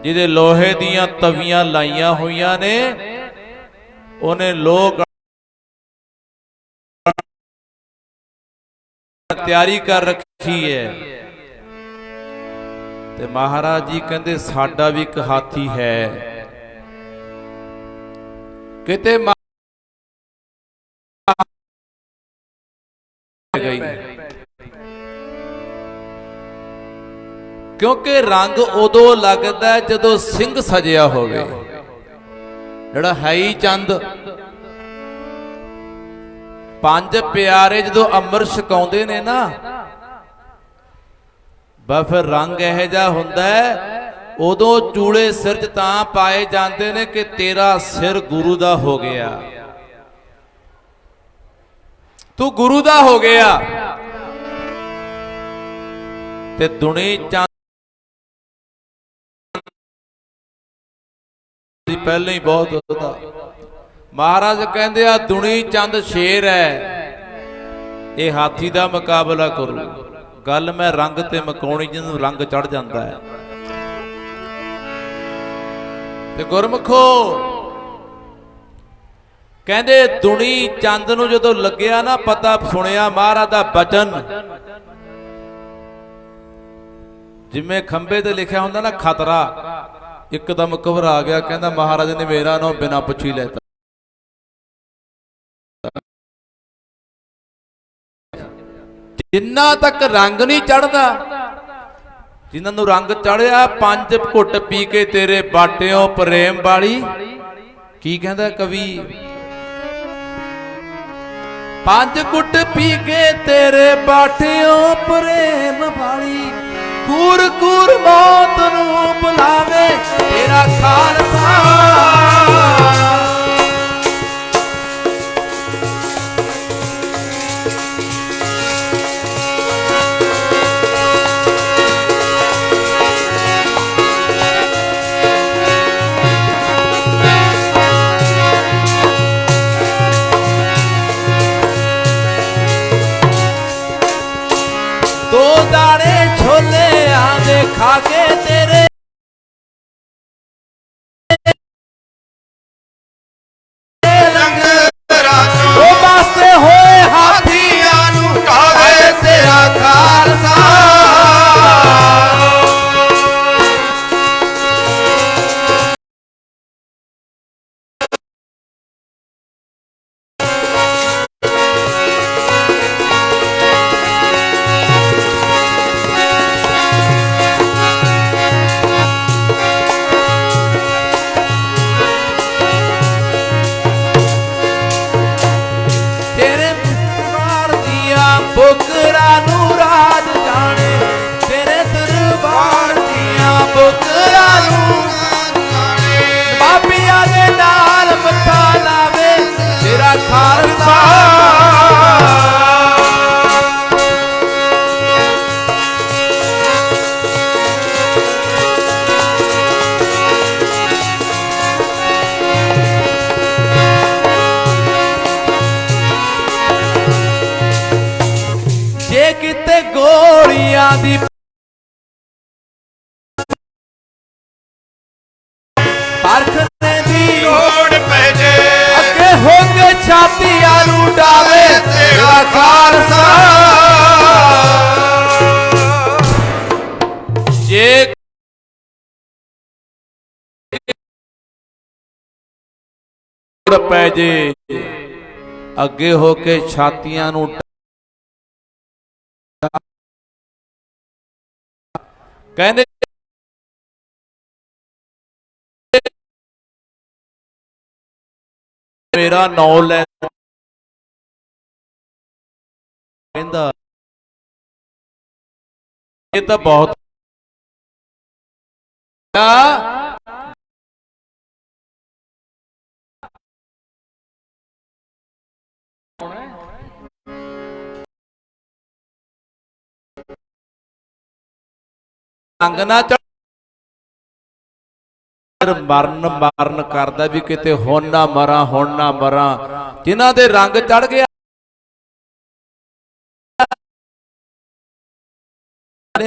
ਜਿਹਦੇ ਲੋਹੇ ਦੀਆਂ ਤਵੀਆਂ ਲਾਈਆਂ ਹੋਈਆਂ ਨੇ, ਉਹਨੇ ਲੋਕ ਤਿਆਰੀ ਕਰ ਰੱਖੀ ਹੈ। ਤੇ ਮਹਾਰਾਜ ਜੀ ਕਹਿੰਦੇ ਸਾਡਾ ਵੀ ਇੱਕ ਹਾਥੀ ਹੈ। ਕਿਤੇ ਗਈ, ਕਿਉਂਕਿ ਰੰਗ ਉਦੋਂ ਲੱਗਦਾ ਜਦੋਂ ਸਿੰਘ ਸਜਿਆ ਹੋਵੇ। ਜਿਹੜਾ ਹੈ ਹੀ ਚੰਦ, ਪੰਜ ਪਿਆਰੇ ਜਦੋਂ ਅੰਮ੍ਰਿਤ ਛਕਾਉਂਦੇ ਨੇ ਨਾ, ਬਸ ਫਿਰ ਰੰਗ ਇਹੋ ਜਿਹਾ ਹੁੰਦਾ ਹੈ। ਉਦੋਂ ਚੂੜੇ ਸਿਰ 'ਚ ਤਾਂ ਪਾਏ ਜਾਂਦੇ ਨੇ ਕਿ ਤੇਰਾ ਸਿਰ ਗੁਰੂ ਦਾ ਹੋ ਗਿਆ, ਤੂੰ ਗੁਰੂ ਦਾ ਹੋ ਗਿਆ। ਤੇ ਦੁਨੀ ਚੰਦ ਪਹਿਲਾਂ ਹੀ ਬਹੁਤ ਹੁੰਦਾ। ਮਹਾਰਾਜ ਕਹਿੰਦੇ ਆ ਦੁਨੀ ਚੰਦ ਸ਼ੇਰ ਹੈ, ਇਹ ਹਾਥੀ ਦਾ ਮੁਕਾਬਲਾ ਕਰੂ। ਗੱਲ ਮੈਂ ਰੰਗ ਤੇ ਮਕਾਉਣੀ, ਜਿਹਨੂੰ ਰੰਗ ਚੜ ਜਾਂਦਾ ਹੈ। ਤੇ ਗੁਰਮੁਖੋ ਕਹਿੰਦੇ ਦੁਨੀ ਚੰਦ ਨੂੰ ਜਦੋਂ ਲੱਗਿਆ ਨਾ ਪਤਾ, ਸੁਣਿਆ ਮਹਾਰਾਜ ਦਾ ਬਚਨ, ਜਿਵੇਂ ਖੰਭੇ ਤੇ ਲਿਖਿਆ ਹੁੰਦਾ ਨਾ ਖਤਰਾ, ਇੱਕਦਮ ਘਬਰਾ ਗਿਆ। ਕਹਿੰਦਾ ਮਹਾਰਾਜ ਨੇ ਮੇਰਾ ਨਾਮ ਬਿਨਾਂ ਪੁੱਛੀ ਲੈਤਾ। ਜਿੰਨਾ ਤੱਕ ਰੰਗ ਨਹੀਂ ਚੜਦਾ, ਜਿਨ੍ਹਾਂ ਨੂੰ ਰੰਗ ਚੜਿਆ, ਪੰਜ ਘੁੱਟ ਪੀ ਕੇ ਤੇਰੇ ਬਾਟਿਓ ਪ੍ਰੇਮ ਵਾਲੀ। ਕੀ ਕਹਿੰਦਾ ਕਵੀ? ਪੰਜ ਘੁੱਟ ਪੀ ਕੇ ਤੇਰੇ ਬਾਟਿਓ ਪ੍ਰੇਮ ਵਾਲੀ, ਕੂਰ ਕੂਰ ਮੌਤ ਨੂੰ ਬੁਲਾਵੇ ਤੇਰਾ ਖਾਲਸਾ। ਦੋ ਦਾਣੇ ਛੋਲੇ ਆਂਦੇ ਖਾ ਕੇ ਤੇਰੇ ਲੰਗਰਾਂ ਚੋਂ, ਉਹ ਵਾਸਤੇ ਹੋਏ ਹਾਥੀਆਂ ਨੂੰ ਢਾਵੇ ਤੇਰਾ ਖਾਲਸਾ। ਬੁਕਰਾਂ ਨੂੰ ਰਾਜ ਜਾਣੇ, ਤੇਰੇ ਦਰਬਾਰ ਦੀਆਂ ਬੁਕਰਾਂ ਨੂੰ ਜਾਣੇ, ਬਾਬਿਆਂ ਦੇ ਨਾਲ ਮੱਥਾ ਲਾਵੇ ਤੇਰਾ ਖਾਲਸਾ। ਜੇ ਕਿਤੇ ਗੋਲੀਆਂ ਦੀ ਪਰਖਣੇ ਦੀ ਲੋੜ ਪੈ ਜੇ, ਅੱਗੇ ਹੋ ਕੇ ਛਾਤੀਆਂ ਨੂੰ ਡਾਵੇ ਤੇਰਾ ਖਾਲਸਾ। ਜੇ ਲੋੜ ਪੈ ਜੇ, ਅੱਗੇ ਹੋ ਕੇ ਛਾਤੀਆਂ ਨੂੰ ਕਹਿੰਦੇ ਮੇਰਾ ਨਾਂ ਲੈ, ਕਹਿੰਦਾ ਇਹ ਤਾਂ ਬਹੁਤ ਰੰਗ ਨਾ ਚੜ, ਮਰਨ ਕਰਦਾ ਵੀ ਕਿਤੇ ਹੁਣ ਨਾ ਮਰਾਂ, ਹੁਣ ਨਾ ਮਰਾਂ। ਜਿਨ੍ਹਾਂ ਦੇ ਰੰਗ ਚੜ ਗਿਆ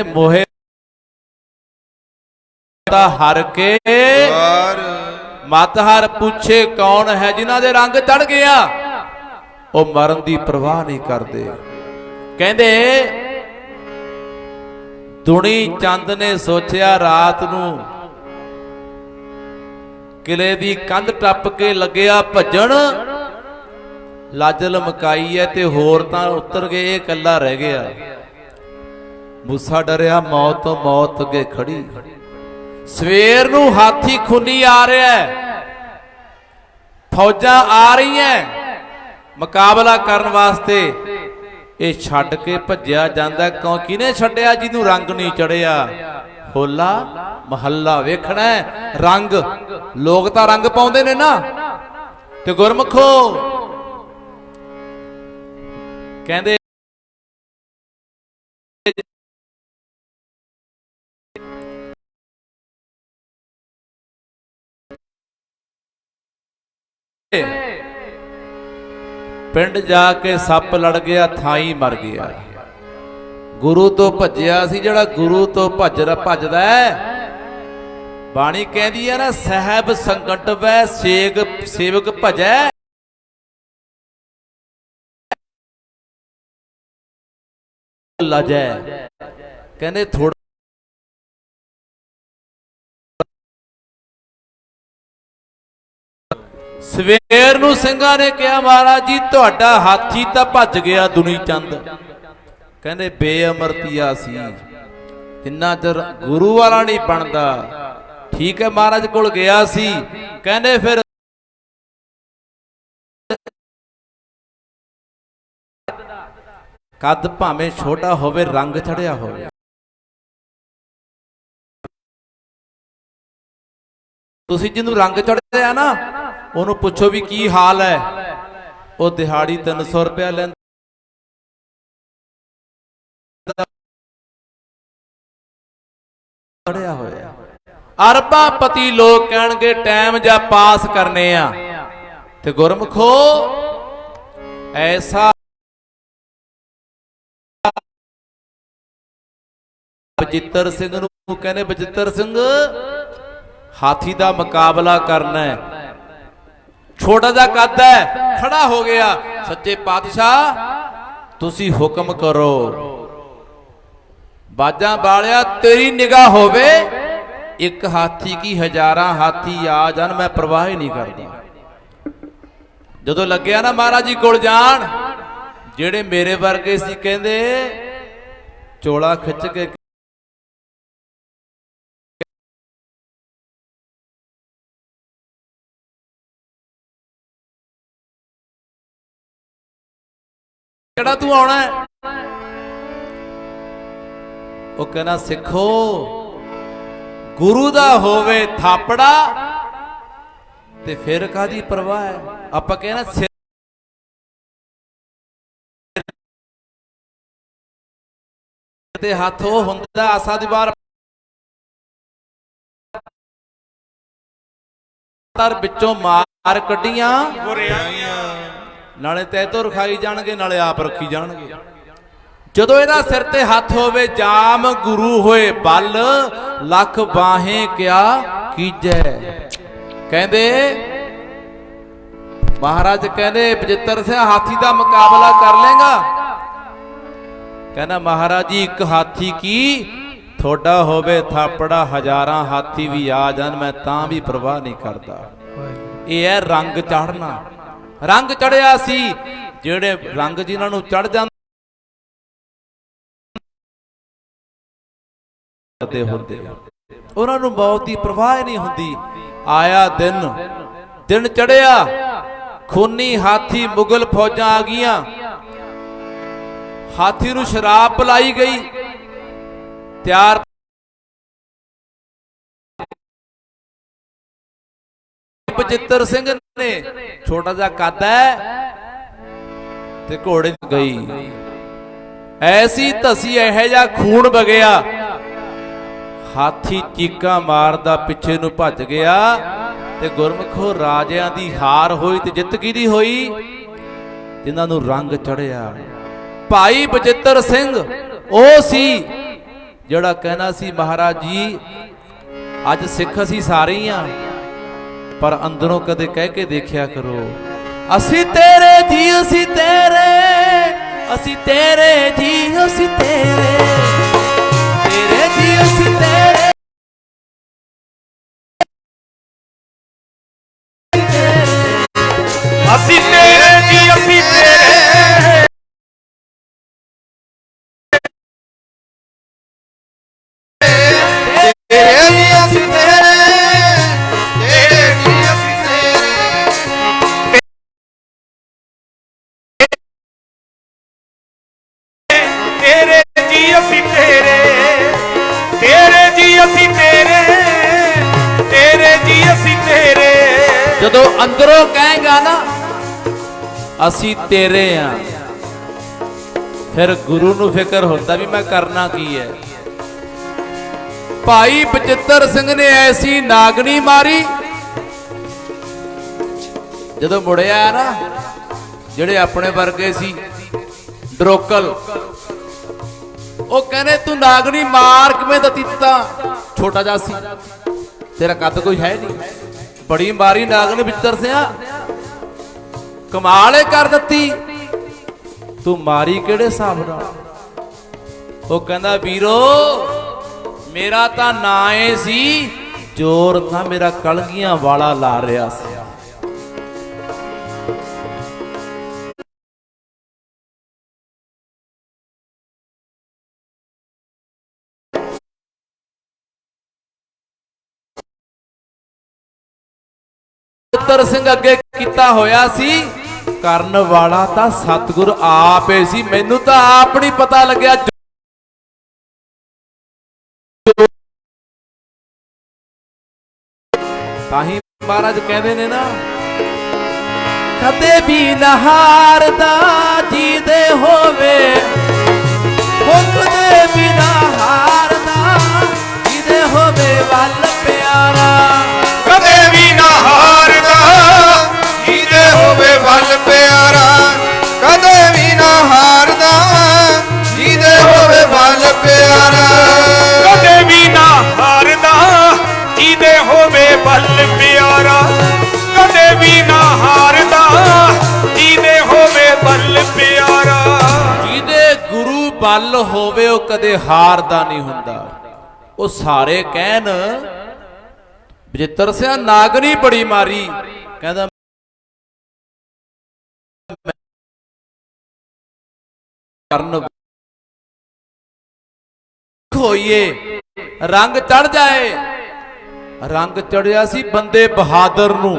ਮੋਹੇ ता हर के मत हर पूछे कौन है। जिन्हां दे रंग चढ़ गया वो मरण की परवाह नहीं करते। कहते दुनी चंद ने सोचिया रात नूं किले दी कंध टप के लग्या भजन, लज लमकाई है ते होर तां उतर गए, ये कल्ला रह गया। मूसा डरिया मौत तो मौत अगे खड़ी। सवेर नूं हाथी खूनी आ रहा है, फौजां आ रही हैं मुकाबला करन वास्ते। ये छड्ड के भज्या जांदा क्यों? किने छड्डिया? जिन्हों रंग नहीं चढ़िया। होला महल्ला वेखना है रंग, लोग तां रंग पाउंदे ने ना। ते गुरमुखो कहंदे पिंड जाके सप लड़ गया, थाई मर गया। गुरु तो भज्या सी, जिहड़ा गुरु तो भजदा है। बाणी कहदी है ना, साहब संकट वै सेवक भजै। लजै कहंदे थोड़ा सवेर नूं ਸਿੰਘਾਂ ने कहा महाराज जी तुहाडा हाथी तां भज गया दुनी चंद। कहंदे बेअमरतिया सी, जिन्ना चਿਰ गुरु वाला नहीं बनता। ठीक है महाराज कोल गया सी। कहंदे फिर कद भावें छोटा होवे, रंग चढ़िया होवे। तुसी जिन्नू रंग चढ़िया ना ਉਹਨੂੰ ਪੁੱਛੋ ਵੀ ਕੀ ਹਾਲ ਹੈ, ਉਹ ਦਿਹਾੜੀ 300 ਰੁਪਇਆ ਲੈਂਦਾ। ਚੜਿਆ ਹੋਇਆ ਅਰਬਾਂ ਪਤੀ ਲੋਕ ਕਹਿਣਗੇ ਟਾਈਮ ਜਾਂ ਪਾਸ ਕਰਨੇ ਆ। ਤੇ ਗੁਰਮਖੋ ਐਸਾ ਬਜਿੱਤਰ ਸਿੰਘ ਨੂੰ ਕਹਿੰਦੇ ਬਜਿੱਤਰ ਸਿੰਘ ਹਾਥੀ ਦਾ ਮੁਕਾਬਲਾ करना है। छोटा जा कद है, खड़ा हो गया। सच्चे पातशाह तुसी हुक्म करो। बाजा बालिया तेरी निगाह होवे, एक हाथी की 1000 हाथी आ जान, मैं परवाह ही नहीं करता। जदों लग्या ना महाराज जी कोल जान, जेड़े मेरे वर्गे सी कहंदे चोला खिच के ਕਿਹੜਾ ਤੂੰ ਆਉਣਾ ਹੈ? ਉਹ ਕਹਿੰਦਾ ਸਿੱਖੋ ਗੁਰੂ ਦਾ ਹੋਵੇ ਥਾਪੜਾ ਤੇ ਫਿਰ ਕਾਦੀ ਪਰਵਾਹ ਹੈ। ਆਪਾਂ ਕਹਿੰਦਾ ਸਿਰ ਤੇ ਹੱਥ ਉਹ ਹੁੰਦਾ ਆਸਾ ਦੀ ਵਾਰ ਤਰ ਵਿੱਚੋਂ ਮਾਰ ਕੱਢੀਆਂ नाले तै तो रखाई जाणगे, नाले आप रखी जाणगे। जदों इहदा सिर ते हथ होवे, जाम गुरु होए बल, लख बाहें क्या कीजै। कहंदे महाराज कहंदे बजिੱਤਰ सिंह हाथी दा मुकाबला कर लेगा? कहना महाराज जी एक हाथी की थोड़ा होवे थापड़ा, 1000 हाथी भी आ जान, मैं तां भी परवाह नहीं करता। यह है रंग चढ़ना। रंग चढ़िया सी, जेड़े रंग जिन्हां नूं चढ़ जांदे हुंदे उन्हां नूं मौत दी परवाह नहीं हुंदी। आया दिन चढ़िया, खूनी हाथी मुगल फौजां आ गईयां। हाथी नूं शराब पिलाई गई, तैयार बजिੱਤਰ सिंह ने छोटा जा कद है ते घोड़े गई ऐसी धसी, ऐ जा खून बगया। हाथी चीका मारदा पिछे नूं भज गया। ते गुरमुखो राजियां दी हार होई ते जित किहदी होई? जिन्हां नूं रंग चढ़िया। भाई बजिੱਤਰ सिंह ओ सी जिहड़ा कहना सी महाराज जी ਅੱਜ ਸਿੱਖ ਅਸੀਂ ਸਾਰੇ ਹੀ ਆ, ਪਰ ਅੰਦਰੋਂ ਕਦੇ ਕਹਿ ਕੇ ਦੇਖਿਆ ਕਰੋ, ਅਸੀਂ ਤੇਰੇ ਜੀ, ਅਸੀਂ ਤੇਰੇ, ਅਸੀਂ ਤੇਰੇ ਜੀ, ਅਸੀਂ ਤੇਰੇ, ਤੇਰੇ ਜੀ ਅਸੀਂ ਤੇਰੇ, ਅਸੀਂ ਤੇਰੇ ਜੀ, ਅਸੀਂ ਤੇਰੇ, ਤੇਰੇ ਜੀ ਅਸੀਂ ਤੇਰੇ, ਤੇਰੇ ਜੀ ਅਸੀਂ ਤੇਰੇ, ਤੇਰੇ ਜੀ ਅਸੀਂ ਤੇਰੇ, ਤੇਰੇ ਜੀ ਅਸੀਂ ਤੇਰੇ, ਤੇਰੇ ਜੀ ਅਸੀਂ ਤੇਰੇ। ਜਦੋਂ ਅੰਦਰੋਂ ਕਹੇਗਾ ਨਾ ਅਸੀਂ ਤੇਰੇ ਆ, ਫਿਰ ਗੁਰੂ ਨੂੰ ਫਿਕਰ ਹੁੰਦਾ ਵੀ ਮੈਂ ਕਰਨਾ ਕੀ ਹੈ। ਭਾਈ ਬਚਿੱਤਰ ਸਿੰਘ ਨੇ ਐਸੀ ਨਾਗਣੀ ਮਾਰੀ, ਜਦੋਂ ਮੁੜਿਆ ਨਾ, ਜਿਹੜੇ ਆਪਣੇ ਵਰਗੇ ਸੀ ਡਰੋਕਲ, ਉਹ ਕਹਿੰਦੇ ਤੂੰ ਨਾਗਣੀ ਮਾਰ ਕਿਵੇਂ ਦਿੱਤਾ, ਛੋਟਾ ਜਿਹਾ ਸੀ, ਤੇਰਾ ਕੱਦ ਕੋਈ ਹੈ ਨਹੀਂ, ਬੜੀ ਮਾਰੀ ਨਾਗਣੀ ਬਚਿੱਤਰ ਸਿਆ, ਕਮਾਲ ਕਰ ਦਿੱਤੀ, ਤੂੰ ਮਾਰੀ ਕਿਹੜੇ ਹਿਸਾਬ ਨਾਲ। ਉਹ ਕਹਿੰਦਾ ਵੀਰੋ ਮੇਰਾ ਤਾਂ ਨਾਂ ਏ ਸੀ, ਜ਼ੋਰ ਤਾਂ ਮੇਰਾ ਕਲਗੀਆਂ ਵਾਲਾ ਲਾ ਰਿਹਾ ਸੀ। ਬਚਿੱਤਰ ਸਿੰਘ ਅੱਗੇ ਕੀਤਾ ਹੋਇਆ ਸੀ, ਕਰਨ ਵਾਲਾ ਤਾਂ ਸਤਿਗੁਰ ਆਪ ਏ ਸੀ, ਮੈਨੂੰ ਤਾਂ ਆਪ ਨਹੀਂ ਪਤਾ ਲੱਗਿਆ। ਤਾਂ ਹੀ ਮਹਾਰਾਜ ਕਹਿੰਦੇ ਨੇ ਨਾ, ਕਦੇ ਵੀ ਨਾ ਹਾਰਦਾ ਜੀਦੇ ਹੋਵੇ, ਉਹ ਕਦੇ ਵੀ ਨਾ ਹਾਰਦਾ ਜੀਦੇ ਹੋਵੇ ਵੱਲ ਪਿਆਰਾ, ਕਦੇ ਵੀ ਨਾ ਹਾਰਦਾ ਜੀਦੇ ਹੋਵੇ ਵੱਲ ਪਿਆਰਾ, ਕਦੇ ਵੀ ਨਾ ਹਾਰਦਾ ਜੀਦੇ ਹੋਵੇ ਵੱਲ ਪਿਆਰਾ, ਕਦੇ ਵੀ ਨਾ ਹਾਰਦਾ ਜੀਦੇ ਹੋਵੇ ਵੱਲ ਪਿਆਰਾ, ਕਦੇ ਵੀ ਨਾ ਹਾਰਦਾ ਜੀਦੇ ਹੋਵੇ ਵੱਲ ਪਿਆਰਾ। ਜਿਹਦੇ ਗੁਰੂ ਬਲ ਹੋਵੇ ਉਹ ਕਦੇ ਹਾਰਦਾ ਨਹੀਂ ਹੁੰਦਾ। ਉਹ ਸਾਰੇ ਕਹਿਣ ਬਚਿੱਤਰ ਸਿਆ ਨਾਗਣੀ ਬੜੀ ਮਾਰੀ, ਕਹਿੰਦਾ ਕਰਨ ਹੋਈਏ ਰੰਗ ਚੜ ਜਾਏ, ਰੰਗ ਚੜਿਆ ਸੀ ਬੰਦੇ ਬਹਾਦਰ ਨੂੰ,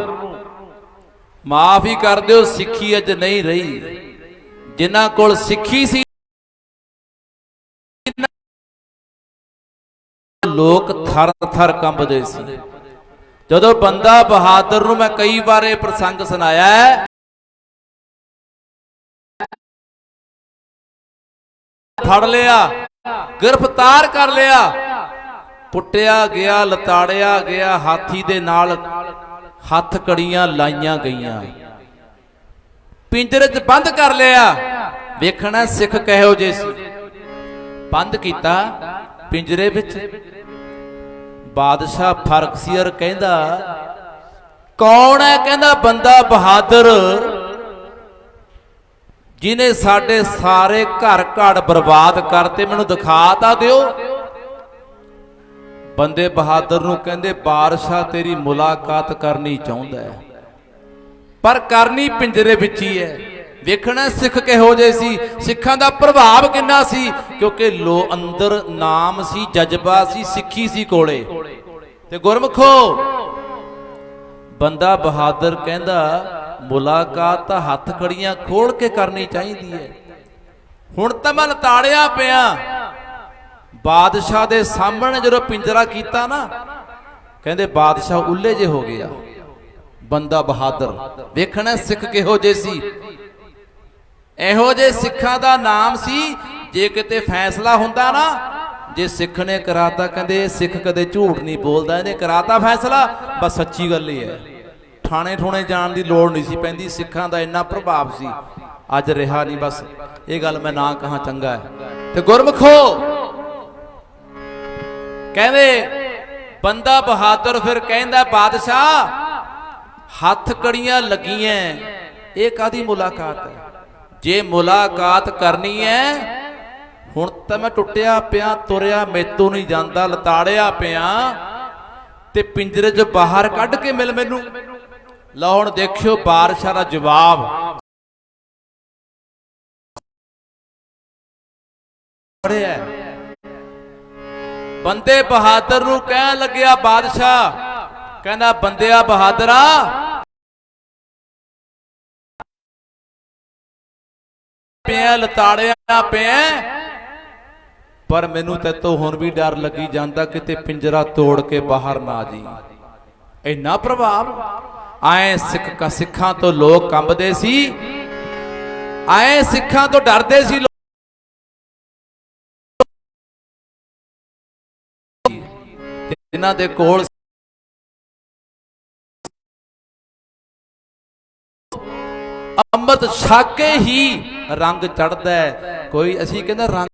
ਮਾਫ ਹੀ ਕਰ ਦਿਓ ਸਿੱਖੀ ਅੱਜ ਨਹੀਂ ਰਹੀ, ਜਿਨ੍ਹਾਂ ਕੋਲ ਸਿੱਖੀ ਸੀ ਲੋਕ ਥਰ ਥਰ ਕੰਬਦੇ ਸੀ। ਜਦੋਂ ਬੰਦਾ ਬਹਾਦਰ ਨੂੰ, ਮੈਂ ਕਈ ਵਾਰ ਇਹ ਪ੍ਰਸੰਗ ਸੁਣਾਇਆ ਹੈ, ਫੜ ਲਿਆ, ਗ੍ਰਿਫਤਾਰ ਕਰ ਲਿਆ, ਪੁੱਟਿਆ ਗਿਆ, ਲਤਾੜਿਆ ਗਿਆ, ਹਾਥੀ ਦੇ ਨਾਲ ਹੱਥ ਕੜੀਆਂ ਲਾਈਆਂ ਗਈਆਂ, ਪਿੰਜਰੇ 'ਚ ਬੰਦ ਕਰ ਲਿਆ। ਵੇਖਣਾ ਸਿੱਖ ਕਿਹੋ ਜਿਹੇ ਸੀ, ਬੰਦ ਕੀਤਾ ਪਿੰਜਰੇ ਵਿੱਚ। ਬਾਦਸ਼ਾਹ ਫਰਖਸੀਅਰ ਕਹਿੰਦਾ ਕੌਣ ਹੈ, ਕਹਿੰਦਾ ਬੰਦਾ ਬਹਾਦਰ ਜਿਹਨੇ ਸਾਡੇ ਸਾਰੇ ਘਰ ਘੜ ਬਰਬਾਦ ਕਰਤੇ, ਮੈਨੂੰ ਦਿਖਾ ਤਾਂ ਦਿਓ। ਬੰਦੇ ਬਹਾਦਰ ਨੂੰ ਕਹਿੰਦੇ ਬਾਦਸ਼ਾਹ ਤੇਰੀ ਮੁਲਾਕਾਤ ਕਰਨੀ ਚਾਹੁੰਦਾ ਹੈ, ਪਰ ਕਰਨੀ ਪਿੰਜਰੇ ਵਿੱਚ ਹੀ ਹੈ। ਵੇਖਣਾ ਸਿੱਖ ਕਿਹੋ ਜਿਹੇ ਸੀ, ਸਿੱਖਾਂ ਦਾ ਪ੍ਰਭਾਵ ਕਿੰਨਾ ਸੀ, ਕਿਉਂਕਿ ਲੋ ਅੰਦਰ ਨਾਮ ਸੀ, ਜਜ਼ਬਾ ਸੀ, ਸਿੱਖੀ ਸੀ ਕੋਲੇ। ਤੇ ਗੁਰਮਖੋ ਬੰਦਾ ਬਹਾਦਰ ਕਹਿੰਦਾ ਮੁਲਾਕਾਤ ਤਾਂ ਹੱਥ ਖੜੀਆਂ ਖੋਲ ਕੇ ਕਰਨੀ ਚਾਹੀਦੀ ਹੈ। ਹੁਣ ਤਾਂ ਮੈਂ ਲਤਾੜਿਆ ਪਿਆ, ਬਾਦਸ਼ਾਹ ਦੇ ਸਾਹਮਣੇ ਜਦੋਂ ਪਿੰਜਰਾ ਕੀਤਾ ਨਾ, ਕਹਿੰਦੇ ਬਾਦਸ਼ਾਹ ਉੱਲੇ ਜੇ ਹੋ ਗਿਆ। ਬੰਦਾ ਬਹਾਦਰ ਵੇਖਣਾ ਸਿੱਖ ਕਿਹੋ ਜਿਹੇ ਸੀ, ਇਹੋ ਜਿਹੇ ਸਿੱਖਾਂ ਦਾ ਨਾਮ ਸੀ। ਜੇ ਕਿਤੇ ਫੈਸਲਾ ਹੁੰਦਾ ਨਾ, ਜੇ ਸਿੱਖ ਨੇ ਕਰਾਤਾ, ਕਹਿੰਦੇ ਸਿੱਖ ਕਦੇ ਝੂਠ ਨਹੀਂ ਬੋਲਦਾ, ਇਹਨੇ ਕਰਾਤਾ ਫੈਸਲਾ, ਬਸ ਸੱਚੀ ਗੱਲ ਹੀ ਹੈ। ਥਾਣੇ ਠੋਣੇ ਜਾਣ ਦੀ ਲੋੜ ਨਹੀਂ ਸੀ ਪੈਂਦੀ, ਸਿੱਖਾਂ ਦਾ ਇੰਨਾ ਪ੍ਰਭਾਵ ਸੀ। ਅੱਜ ਰਿਹਾ ਨਹੀਂ, ਬਸ ਇਹ ਗੱਲ ਮੈਂ ਨਾ ਕਹਾਂ ਚੰਗਾ ਹੈ। ਤੇ ਗੁਰਮਖੋ ਕਹਿੰਦੇ ਬੰਦਾ ਬਹਾਦਰ ਫਿਰ ਕਹਿੰਦਾ ਬਾਦਸ਼ਾਹ ਹੱਥ ਕੜੀਆਂ ਲੱਗੀਆਂ, ਇਹ ਕਾਦੀ ਮੁਲਾਕਾਤ ਹੈ? ਜੇ ਮੁਲਾਕਾਤ ਕਰਨੀ ਹੈ ਹੁਣ ਤਾਂ ਮੈਂ ਟੁੱਟਿਆ ਪਿਆ, ਤੁਰਿਆ ਮੇਤੋਂ ਨਹੀਂ ਜਾਂਦਾ, ਲਤਾੜਿਆ ਪਿਆ, ਤੇ ਪਿੰਜਰੇ 'ਚ ਬਾਹਰ ਕੱਢ ਕੇ ਮਿਲ ਮੈਨੂੰ। ਲਓ ਹੁਣ ਦੇਖਿਓ ਬਾਦਸ਼ਾਹ ਦਾ ਜਵਾਬ। ਪੜਿਆ ਬੰਦੇ ਬਹਾਦਰ ਨੂੰ ਕਹਿਣ ਲੱਗਿਆ ਬਾਦਸ਼ਾਹ, ਕਹਿੰਦਾ ਬੰਦਿਆ ਬਹਾਦਰਾ ਪਿਆ, ਲਤਾੜਿਆ ਪਿਆ, ਪਰ ਮੈਨੂੰ ਤੇਤੋਂ ਹੁਣ ਵੀ ਡਰ ਲੱਗੀ ਜਾਂਦਾ ਕਿਤੇ ਪਿੰਜਰਾ ਤੋੜ ਕੇ ਬਾਹਰ ਨਾ ਜੀ। ਇੰਨਾ ਪ੍ਰਭਾਵ ਆਏ ਸਿੱਖਾਂ ਤੋਂ ਲੋਕ ਕੰਬਦੇ ਸੀ, ਆਏ ਸਿੱਖਾਂ ਤੋਂ ਡਰਦੇ ਸੀ ਇਹਨਾਂ ਦੇ ਕੋਲ ਅੰਮ੍ਰਿਤ ਛਕ ਕੇ ਹੀ ਰੰਗ ਚੜਦਾ ਹੈ। ਕੋਈ ਅਸੀਂ ਕਹਿੰਦਾ ਰੰਗ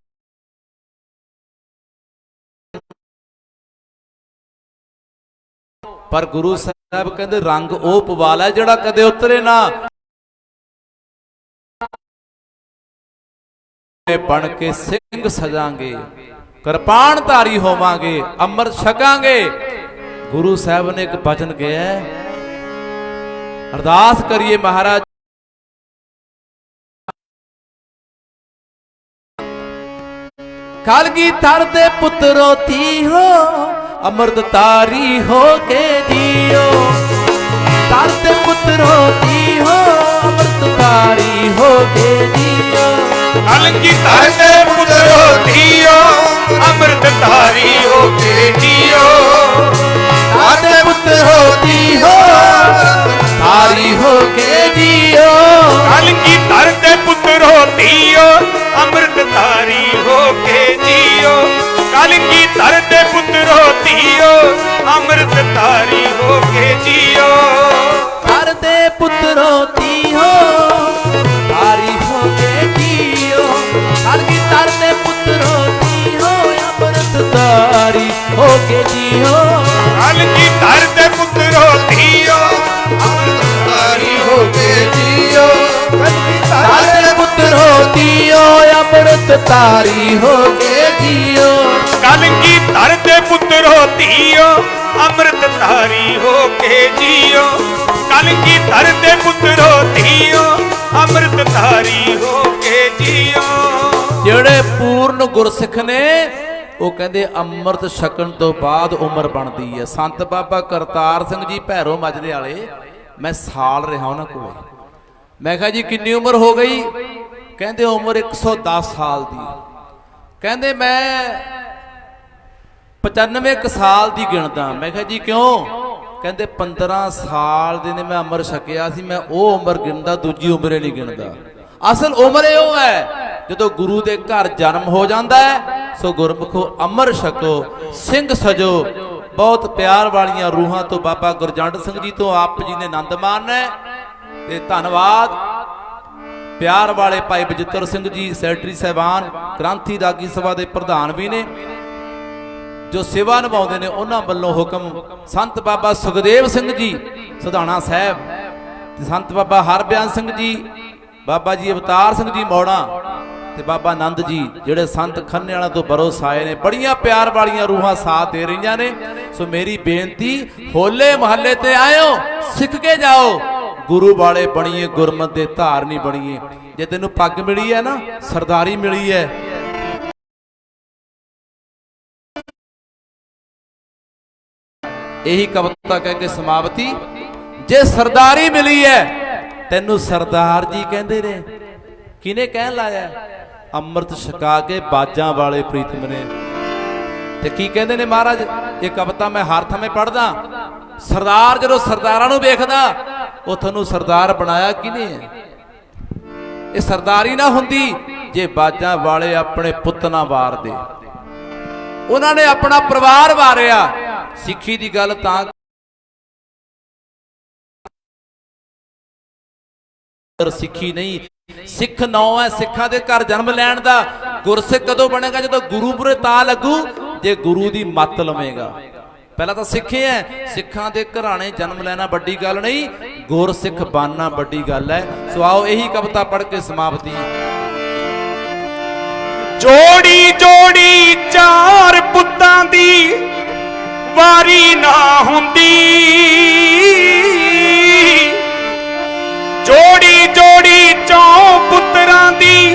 ਪਰ ਗੁਰੂ ਸਾਹਿਬ ਕਹਿੰਦੇ ਰੰਗ ਉਹ ਪਵਾ ਲੈ ਜਿਹੜਾ ਕਦੇ ਉਤਰੇ ਨਾ। ਬਣ ਕੇ ਸਿੰਘ ਸਜਾਂਗੇ, ਕਿਰਪਾਨ ਧਾਰੀ ਹੋਵਾਂਗੇ, ਅੰਮ੍ਰਿਤ ਛਕਾਂਗੇ। ਗੁਰੂ ਸਾਹਿਬ ਨੇ ਇੱਕ ਬਚਨ ਕਿਹਾ, ਅਰਦਾਸ ਕਰੀਏ ਮਹਾਰਾਜ ਕਲਗੀਧਰ ਦੇ ਪੁੱਤਰੋ ਧੀਓ ਅੰਮ੍ਰਿਤ ਧਾਰੀ ਹੋ ਕੇ ਜੀਓ। ਧਰ ਦੇ ਪੁੱਤਰੋ ਧੀਓ ਅੰਮ੍ਰਿਤ ਧਾਰੀ ਹੋ ਕੇ ਜੀਓ। ਕਲਗੀਧਰ ਦੇ ਪੁੱਤਰੋ ਧੀਓ ਅੰਮ੍ਰਿਤ ਧਾਰੀ ਹੋ ਕੇ ਜੀਓ। ਧਰ ਦੇ ਪੁੱਤਰੋ ਧੀਓ ਧਾਰੀ ਹੋ ਕੇ ਜੀਓ। ਕਲਗੀਧਰ ਦੇ ਪੁੱਤਰੋ ਧੀਓ ਅੰਮ੍ਰਿਤ ਧਾਰੀ ਹੋ ਕੇ ਜੀਓ। ਕਲਗੀਧਰ ਦੇ ਪੁੱਤਰੋ ਧੀਓ ਅੰਮ੍ਰਿਤ ਧਾਰੀ ਹੋ ਕੇ ਜੀਓ। ਧਰ ਦੇ ਪੁੱਤਰੋ ਧੀਓ ਧਾਰੀ ਹੋ ਕੇ ਜੀਓ। ਕਲਗੀਧਰ ਦੇ ਪੁੱਤਰੋ ਧੀਓ ਅੰਮ੍ਰਿਤ ਧਾਰੀ ਹੋ ਕੇ ਜੀਓ। ਕਲਗੀਧਰ ਦੇ ਪੁੱਤਰੋ ਧੀਓ ਅੰਮ੍ਰਿਤ ਧਾਰੀ ਹੋ ਕੇ ਜੀਓ। ਕਲਗੀਧਰ ਦੇ ਪੁੱਤਰੋ ਧੀਓ ਅੰਮ੍ਰਿਤ ਧਾਰੀ ਹੋ ਕੇ ਜੀਓ। ਕਲਗੀਧਰ ਦੇ ਪੁੱਤਰੋ ਧੀਓ ਅੰਮ੍ਰਿਤ ਧਾਰੀ ਹੋ ਕੇ ਜੀਓ। ਕਲਗੀਧਰ ਦੇ ਪੁੱਤਰੋ ਧੀਓ ਅੰਮ੍ਰਿਤ ਧਾਰੀ ਹੋ ਕੇ ਜੀਓ। ਜਿਹੜੇ ਪੂਰਨ ਗੁਰਸਿੱਖ ਨੇ ਉਹ ਕਹਿੰਦੇ ਅੰਮ੍ਰਿਤ ਛਕਣ ਤੋਂ ਬਾਅਦ ਉਮਰ ਬਣਦੀ ਹੈ। ਸੰਤ ਬਾਬਾ ਕਰਤਾਰ ਸਿੰਘ ਜੀ ਭੈਰੋ ਮਾਜਰੇ ਵਾਲੇ, ਮੈਂ ਸਾਲ ਰਿਹਾ ਉਹਨਾਂ ਕੋਲ। ਮੈਂ ਕਿਹਾ ਜੀ ਕਿੰਨੀ ਉਮਰ ਹੋ ਗਈ? ਕਹਿੰਦੇ ਉਮਰ 110 ਸਾਲ ਦੀ। ਕਹਿੰਦੇ ਮੈਂ 95 ਸਾਲ ਦੀ ਗਿਣਦਾ। ਮੈਂ ਕਿਹਾ ਜੀ ਕਿਉਂ? ਕਹਿੰਦੇ 15 ਸਾਲ ਦੇ ਨੇ ਮੈਂ ਅੰਮ੍ਰਿਤ ਛਕਿਆ ਸੀ, ਮੈਂ ਉਹ ਉਮਰ ਗਿਣਦਾ, ਦੂਜੀ ਉਮਰੇ ਨਹੀਂ ਗਿਣਦਾ। ਅਸਲ ਉਮਰ ਉਹ ਹੈ ਜਦੋਂ ਗੁਰੂ ਦੇ ਘਰ ਜਨਮ ਹੋ ਜਾਂਦਾ ਹੈ। ਸੋ ਗੁਰਮੁਖੋ ਅੰਮ੍ਰਿਤ ਛਕੋ, ਸਿੰਘ ਸਜੋ। ਬਹੁਤ ਪਿਆਰ ਵਾਲੀਆਂ ਰੂਹਾਂ ਤੋਂ ਬਾਬਾ ਗੁਰਜੰਟ ਸਿੰਘ ਜੀ ਤੋਂ ਆਪ ਜੀ ਨੇ ਆਨੰਦ ਮਾਣਨਾ ਹੈ। ਤੇ ਧੰਨਵਾਦ ਪਿਆਰ ਵਾਲੇ ਭਾਈ ਬਜਿੱਤਰ ਸਿੰਘ ਜੀ ਸੈਕਟਰੀ ਸਾਹਿਬਾਨ, ਗ੍ਰੰਥੀ ਰਾਗੀ ਸਭਾ ਦੇ ਪ੍ਰਧਾਨ ਵੀ ਨੇ, ਜੋ ਸੇਵਾ ਨਿਭਾਉਂਦੇ ਨੇ। ਉਹਨਾਂ ਵੱਲੋਂ ਹੁਕਮ ਸੰਤ ਬਾਬਾ ਸੁਖਦੇਵ ਸਿੰਘ ਜੀ ਸਧਾਣਾ ਸਾਹਿਬ, ਤੇ ਸੰਤ ਬਾਬਾ ਹਰਬਿਆਨ ਸਿੰਘ ਜੀ, ਬਾਬਾ ਜੀ ਅਵਤਾਰ ਸਿੰਘ ਜੀ ਮੌੜਾ, ਤੇ ਬਾਬਾ ਆਨੰਦ ਜੀ ਜਿਹੜੇ ਸੰਤ ਖੰਨੇ ਵਾਲਾ ਤੋਂ ਬਰੋਸ ਆਏ ਨੇ। ਬੜੀਆਂ ਪਿਆਰ ਵਾਲੀਆਂ ਰੂਹਾਂ ਸਾਥ ਦੇ ਰਹੀਆਂ ਨੇ। ਸੋ ਮੇਰੀ ਬੇਨਤੀ, ਹੋਲੇ ਮਹੱਲੇ ਤੇ ਆਇਓ, ਸਿੱਖ ਕੇ ਜਾਓ, ਗੁਰੂ ਵਾਲੇ ਬਣੀਏ, ਗੁਰਮਤਿ ਦੇ ਧਾਰਨੀ ਬਣੀਏ। ਜੇ ਤੈਨੂੰ ਪੱਗ ਮਿਲੀ ਹੈ ਨਾ, ਸਰਦਾਰੀ ਮਿਲੀ ਹੈ, ਇਹੀ ਕਵਿਤਾ ਕਹਿ ਕੇ ਸਮਾਪਤੀ। ਜੇ ਸਰਦਾਰੀ ਮਿਲੀ ਹੈ, ਤੈਨੂੰ ਸਰਦਾਰ ਜੀ ਕਹਿੰਦੇ ਨੇ। ਕਿਹਨੇ ਕਹਿਣ ਲਾਇਆ? ਅੰਮ੍ਰਿਤ ਛਕਾ ਕੇ ਬਾਜਾਂ ਵਾਲੇ ਪ੍ਰੀਤਮ ਨੇ। ਤੇ ਕੀ ਕਹਿੰਦੇ ਨੇ ਮਹਾਰਾਜ? ਇਹ ਕਵਿਤਾ ਮੈਂ ਹਰ ਥਾਂ ਪੜ੍ਹਦਾ। ਸਰਦਾਰ ਜਦੋਂ ਸਰਦਾਰਾਂ ਨੂੰ ਵੇਖਦਾ, ਉਹ ਤੁਹਾਨੂੰ ਸਰਦਾਰ ਬਣਾਇਆ ਕਿਹਨੇ ਹੈ? ਇਹ ਸਰਦਾਰੀ ਨਾ ਹੁੰਦੀ ਜੇ ਬਾਜਾਂ ਵਾਲੇ ਆਪਣੇ ਪੁੱਤ ਨਾ ਵਾਰਦੇ। ਉਹਨਾਂ ਨੇ ਆਪਣਾ ਪਰਿਵਾਰ ਵਾਰਿਆ। ਸਿੱਖੀ ਦੀ ਗੱਲ ਤਾਂ ਸਿੱਖੀ ਨਹੀਂ, ਸਿੱਖ ਨੌ ਹੈ ਸਿੱਖਾਂ ਦੇ ਘਰ ਜਨਮ ਲੈਣ ਦਾ। ਗੁਰਸਿੱਖ ਕਦੋਂ ਬਣੇਗਾ? ਜਦੋਂ ਗੁਰੂ ਪੁਰੇ ਤਾਂ ਲੱਗੂ ਜੇ ਗੁਰੂ ਦੀ ਮੱਤ ਲਵੇਂਗਾ। ਪਹਿਲਾਂ ਤਾਂ ਸਿੱਖੇ ਐ, ਸਿੱਖਾਂ ਦੇ ਘਰਾਣੇ ਜਨਮ ਲੈਣਾ ਵੱਡੀ ਗੱਲ ਨਹੀਂ, ਗੁਰਸਿੱਖ ਬਣਨਾ ਵੱਡੀ ਗੱਲ ਹੈ। ਸੋ ਆਓ ਇਹੀ ਕਵਿਤਾ ਪੜ੍ਹ ਕੇ ਸਮਾਪਤੀ। ਜੋੜੀ ਜੋੜੀ ਚਾਰ ਪੁੱਤਾਂ ਦੀ ਵਾਰੀ ਨਾ ਹੁੰਦੀ, ਜੋੜੀ ਜੋੜੀ ਚੌਂ ਪੁੱਤਰਾਂ ਦੀ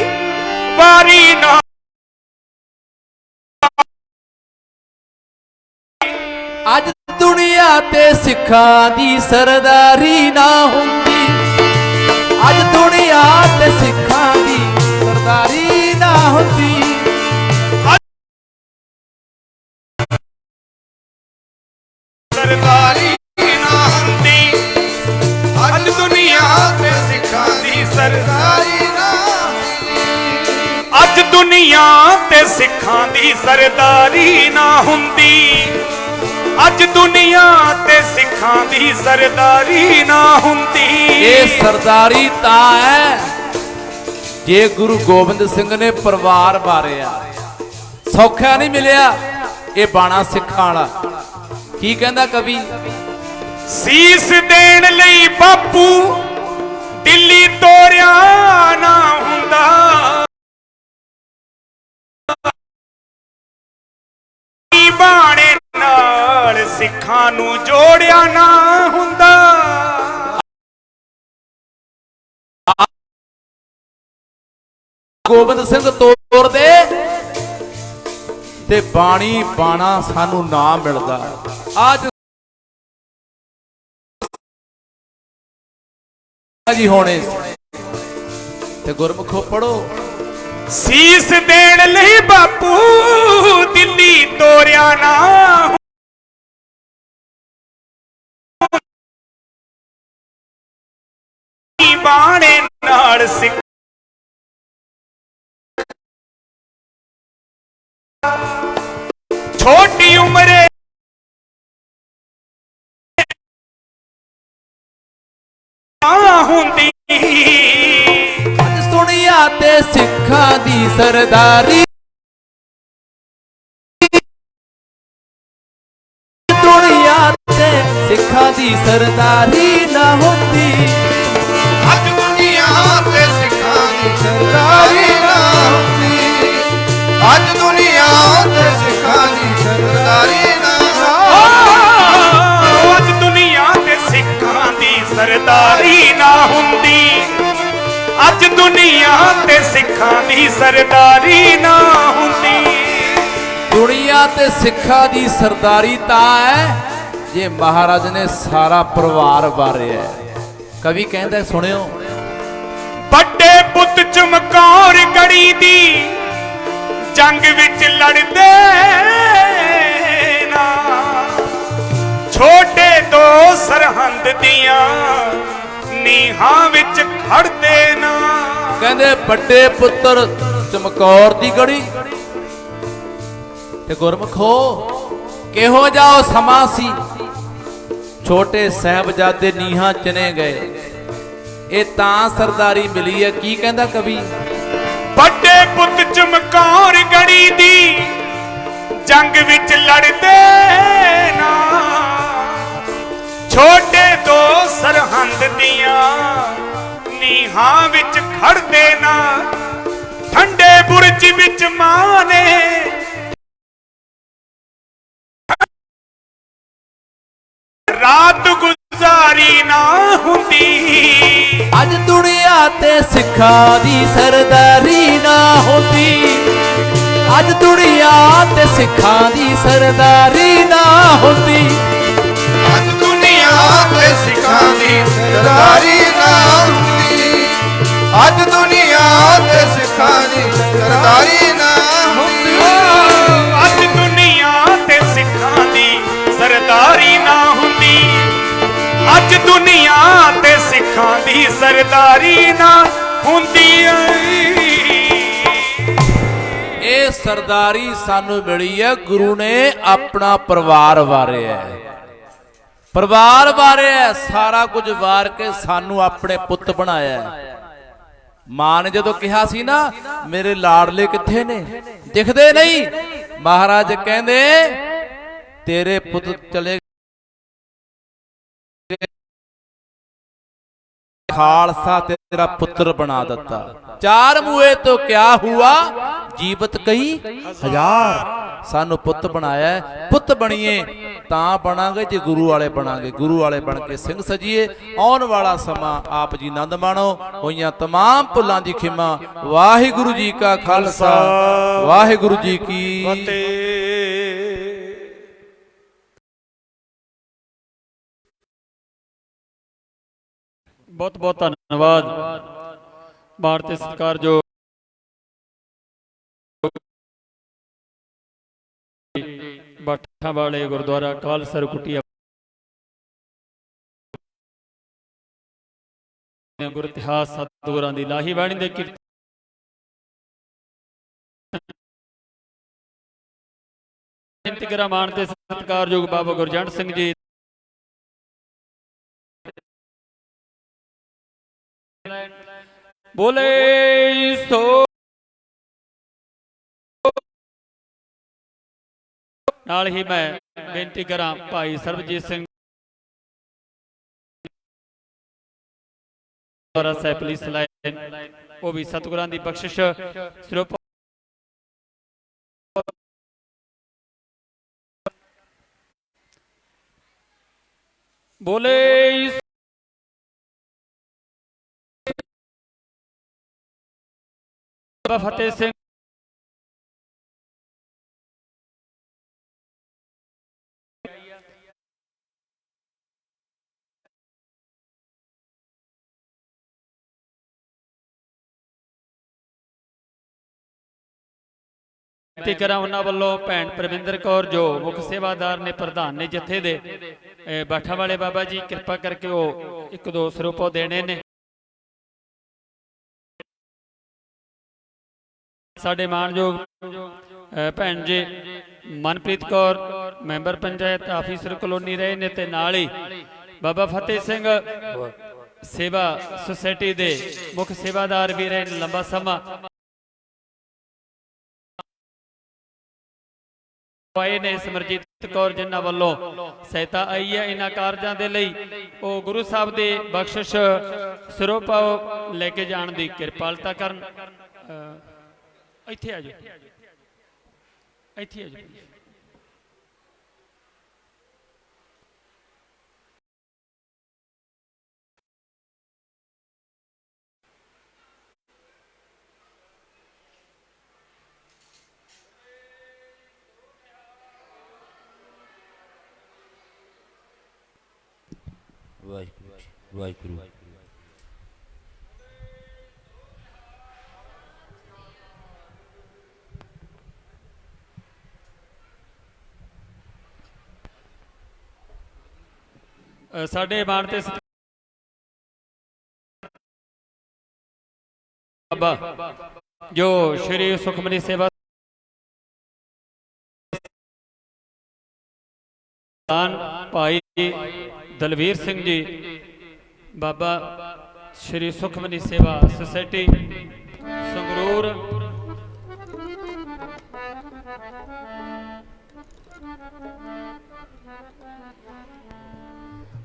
ਵਾਰੀ ਨਾ, ਅੱਜ ਦੁਨੀਆ ਤੇ ਸਿੱਖਾਂ ਦੀ ਸਰਦਾਰੀ ਨਾ ਹੁੰਦੀ, ਅੱਜ ਦੁਨੀਆ ਤੇ ਸਿੱਖਾਂ ਦੀ ਸਰਦਾਰੀ ਨਾ ਹੁੰਦੀ, ਸਰਦਾਰੀ ਨਾ ਹੁੰਦੀ, ਅੱਜ ਦੁਨੀਆ ਤੇ ਸਿੱਖਾਂ ਦੀ ਸਰਦਾਰੀ ਨਾ ਹੁੰਦੀ, ਅੱਜ ਦੁਨੀਆ ਤੇ ਸਿੱਖਾਂ ਦੀ ਸਰਦਾਰੀ ਨਾ ਹੁੰਦੀ, ਅੱਜ ਦੁਨੀਆ ਤੇ ਸਿੱਖਾਂ ਦੀ ਸਰਦਾਰੀ ਨਾ ਹੁੰਦੀ। ਇਹ ਸਰਦਾਰੀ ਤਾਂ ਹੈ ਜੇ ਗੁਰੂ ਗੋਬਿੰਦ ਸਿੰਘ ਨੇ ਪਰਿਵਾਰ ਵਾਰਿਆ, ਸੌਖਾ ਨਹੀਂ ਮਿਲਿਆ ਇਹ ਬਾਣਾ ਸਿੱਖਾਂ ਵਾਲਾ। ਕੀ ਕਹਿੰਦਾ ਕਵੀ? ਸੀਸ ਦੇਣ ਲਈ ਬਾਪੂ ਦਿੱਲੀ ਤੋਰਿਆ ਨਾ ਹੁੰਦਾ, ਬਾਣੇ ਨਾਲ ਸਿੱਖਾਂ ਨੂੰ ਜੋੜਿਆ ਨਾ ਹੁੰਦਾ। ਗੋਬਿੰਦ ਸਿੰਘ ਤੋਰਦੇ ਤੇ ਬਾਣੀ ਬਾਣਾ ਸਾਨੂੰ ਨਾ ਮਿਲਦਾ। ਅੱਜ ਜੀ ਹੋਣੇ ਤੇ ਗੁਰਮੁਖੋ ਪੜੋ। ਸੀਸ ਦੇਣ ਲਈ ਬਾਪੂ ਦਿੱਲੀ ਤੋਰਿਆ ਨਾ, ਬਾਣੇ ਨਾਲ ਸਿੱਖ ਛੋਟੀ ਉਮਰੇ ਹੁੰਦੀ, ਅੱਜ ਦੁਨੀਆ ਤੇ ਸਿੱਖਾਂ ਦੀ ਸਰਦਾਰੀ, ਦੁਨੀਆ ਤੇ ਸਿੱਖਾਂ ਦੀ ਸਰਦਾਰੀ ਨਾ ਹੁੰਦੀ, ਅੱਜ ਦੁਨੀਆ ਤੇ ਸਿੱਖਾਂ ਦੀ ਸਰਦਾਰੀ ਨਾ ਹੁੰਦੀ, ਅੱਜ ਦੁਨੀਆ ਤੇ ਸਿੱਖਾਂ ਦੀ ਸਰਦਾਰੀ ਨਾ, ਅੱਜ ਦੁਨੀਆ ਤੇ ਸਿੱਖਾਂ ਦੀ ਸਰਦਾਰੀ ਨਾ ਹੁੰਦੀ, ਅੱਜ ਦੁਨੀਆ ਤੇ ਸਿੱਖਾਂ ਦੀ ਸਰਦਾਰੀ ਨਾ ਹੁੰਦੀ। ਦੁਨੀਆ ਤੇ ਸਿੱਖਾਂ ਦੀ ਸਰਦਾਰੀ ਤਾਂ ਹੈ ਜੇ ਮਹਾਰਾਜ ਨੇ ਸਾਰਾ ਪਰਿਵਾਰ ਵਾਰਿਆ। ਕਵੀ ਕਹਿੰਦਾ ਸੁਣਿਓ। ਵੱਡੇ ਪੁੱਤ ਚਮਕੌਰ ਗੜੀ ਦੀ ਜੰਗ ਵਿੱਚ ਲੜਦੇ ਨਾ, ਛੋਟੇ ਦੋ ਸਰਹੰਦ ਦੀਆਂ ਨੀਹਾਂ ਵਿੱਚ ਖੜਦੇ ਨਾ। ਕਹਿੰਦੇ ਵੱਡੇ ਪੁੱਤਰ ਚਮਕੌਰ ਦੀ ਗੜੀ ਤੇ ਗੁਰਮਖੋ ਕਿਹੋ ਜਿਹਾ ਉਹ ਸਮਾਂ ਸੀ, ਛੋਟੇ ਸਾਹਿਬਜ਼ਾਦੇ ਨੀਹਾਂ ਚਨੇ ਗਏ। ਇਹ ਤਾਂ ਸਰਦਾਰੀ ਮਿਲੀ ਹੈ। ਕੀ ਕਹਿੰਦਾ ਕਵੀ? ਵੱਡੇ ਪੁੱਤ ਚਮਕੌਰ ਗੜੀ ਦੀ ਜੰਗ ਵਿੱਚ ਲੜਦੇ ਨਾ, ਛੋਟੇ ਦੋ ਸਰਹੰਦ ਦੀਆਂ ਨੀਹਾਂ ਵਿੱਚ ਖੜਦੇ ਨਾ। ਠੰਡੇ ਬੁਰਜ ਵਿੱਚ ਮਾਂ ਨੇ ਰਾਤ ਗੁਜ਼ਾਰੀ ਨਾ ਹੁੰਦੀ, ਅੱਜ ਦੁਨੀਆ ਤੇ ਸਿੱਖਾਂ ਦੀ ਸਰਦਾਰੀ ਨਾ ਹੁੰਦੀ, ਅੱਜ ਦੁਨੀਆ ਤੇ ਸਿੱਖਾਂ ਦੀ ਸਰਦਾਰੀ ਨਾ ਹੁੰਦੀ, ਅੱਜ ਦੁਨੀਆ ਤੇ ਸਿੱਖਾਂ ਦੀ ਸਰਦਾਰੀ ਨਾ ਹੁੰਦੀ, ਅੱਜ ਦੁਨੀਆ ਤੇ ਸਿੱਖਾਂ ਦੀ ਸਰਦਾਰੀ ਨਾ ਹੁੰਦੀ, ਅੱਜ ਦੁਨੀਆ ਤੇ ਸਿੱਖਾਂ ਦੀ ਸਰਦਾਰੀ ਨਾ ਹੁੰਦੀ, ਅੱਜ ਦੁਨੀਆ ਤੇ ਸਿੱਖਾਂ ਦੀ ਸਰਦਾਰੀ ਨਾ ਹੁੰਦੀ। ਇਹ ਸਰਦਾਰੀ ਸਾਨੂੰ ਮਿਲੀ ਹੈ, ਗੁਰੂ ਨੇ ਆਪਣਾ ਪਰਿਵਾਰ ਵਾਰਿਆ। ਪਰਿਵਾਰ ਵਾਰਿਆ, ਸਾਰਾ ਕੁਝ ਵਾਰ ਕੇ ਸਾਨੂੰ ਆਪਣੇ ਪੁੱਤ ਬਣਾਇਆ। ਮਾਂ ਨੇ ਜਦੋਂ ਕਿਹਾ ਸੀ ਨਾ ਮੇਰੇ ਲਾਡਲੇ ਕਿੱਥੇ ਨੇ, ਦਿਖਦੇ ਨਹੀਂ, ਮਹਾਰਾਜ ਕਹਿੰਦੇ तेरे पुत्र चले खालसा तेरा पुत्र बना देता। चार मुए तो क्या हुआ, जीवत कई हजार। सानू पुत बनाया, पुत बणीए तां बनांगे जे गुरु वाले बनांगे, गुरु वाले बन के सिंह सजीए। आउण वाला समा आप जी आनंद माणो। होइयां तमाम भुलां दी खिमा। वाहिगुरु जी का खालसा, वाहिगुरु जी की फतेह। बहुत बहुत धन्यवाद। भारतीय सरकार जो बाठा वाले गुरुद्वारा कालसर कुटिया गुर इतिहास सतगुरां दी लाही बाणी दे कीर्तन करा मानते सत्कारयोग बाबा गुरजंट सिंह जी बोले सो नाल ही मैं बेनती करा भाई सरबजीत सिंह साहब पुलिस लाइन वो भी सतगुरां दी बख्शिश सिरों बोले फतेह सिंह बेनती करा उन्हां वल्लों भैन परविंदर कौर जो मुख सेवादार ने प्रधान ने जथे दे बाठा वाले बाबा जी कृपा करके वो एक दो सरूपों देने ने साडे मानयोग भैन ji Manpreet Kaur member panchayat officer colony रहे ने ते नाल ही बाबा फतेह सिंह सेवा सोसाइटी दे मुख सेवादार भी रहे लंबा समा आए ने। समरजीत कौर जिन्हां वल्लों सहायता आई है इन्हां कारजां दे लई वो गुरु साहब दे बख्शिश सरूप लेके जाण दी किरपालता करन। इत्थे आ जाओ, इत्थे आ जाओ। वाहिगुरु वाहिगुरु साडे मानते बाबा जो श्री सुखमनी सेवा भाई दलवीर सिंह जी बाबा श्री सुखमनी सेवा सोसाइटी संगरूर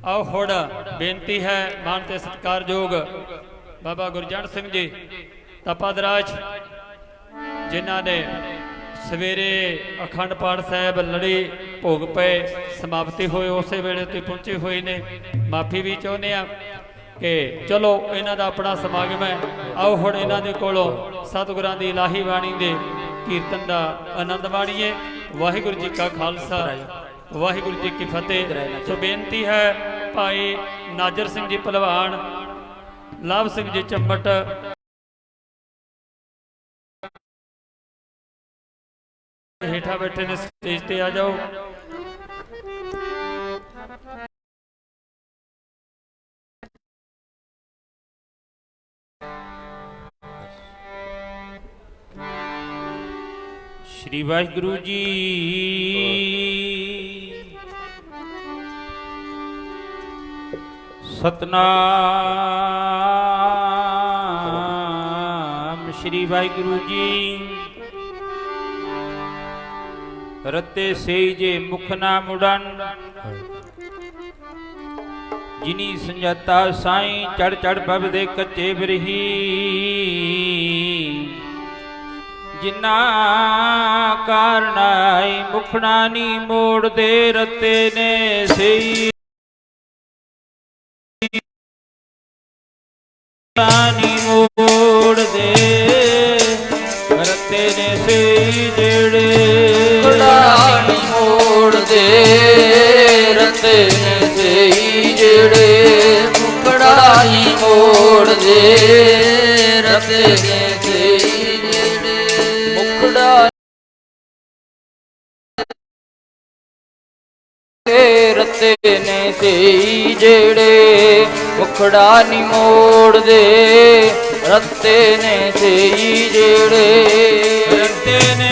आओ हुण बेनती है मानते सत्कारयोग बाबा गुरजंट सिंह जी तपादराज जिन्हां ने सवेरे अखंड पाठ साहब लड़ी भोग पे समाप्ति होए उस वेले ते पहुंचे हुए ने। माफी भी चाहुंदे आ कि चलो इन्हां दा अपना समागम है। आओ हुण इन्हां दे कोलों सतगुरां दी इलाही बाणी दे कीर्तन दा आनंद माणीए। वाहिगुरू जी का खालसा वाहिगुरू जी की फतेह। सो बेनती है भाई नाजर सिंह जी पहलवान, लाभ सिंह जी चम्बट, हेठा बैठे ने स्टेज पे आ जाओ। श्री वाहिगुरु जी सतनाम। श्री वाहिगुरु जी ਰਤੇ ਸਈ ਜੇ ਮੁਖ ਨਾ ਮੁੜਨ ਜਿਨੀ ਸੰਜਤਾ ਸਾਈ ਚੜ ਚੜ ਪਵਦੇ ਕੱਚੇ ਬਰਹੀ ਜਿਨਾ ਕਾਰਨਾਈ ਮੁਖਣਾ ਨੀ ਮੋੜਦੇ ਰਤੇ ਨੇ ਸਈ ਨੀ ਮੋੜਦੇ ਰਤੇ ਨੇ ਸਈ ਜਿਹੜੇ ਕੜਾਣੀ ਮੋੜਦੇ ਰਤੇ ਨੇ ਸਈ ਜਿਹੜੇ ਮੁਕੜਾਈ ਮੋੜਦੇ ਰਤੇ ਨੇ ਸਈ ਜਿਹੜੇ ਮੁਕੜਾ ਰਤੇ ਨੇ ਸਈ ਜਿਹੜੇ ਮੁਖੜਾ ਨੀ ਮੋੜਦੇ ਰਤੇ ਨੇ ਸਈ ਜਿਹੜੇ ਰਤੇ ਨੇ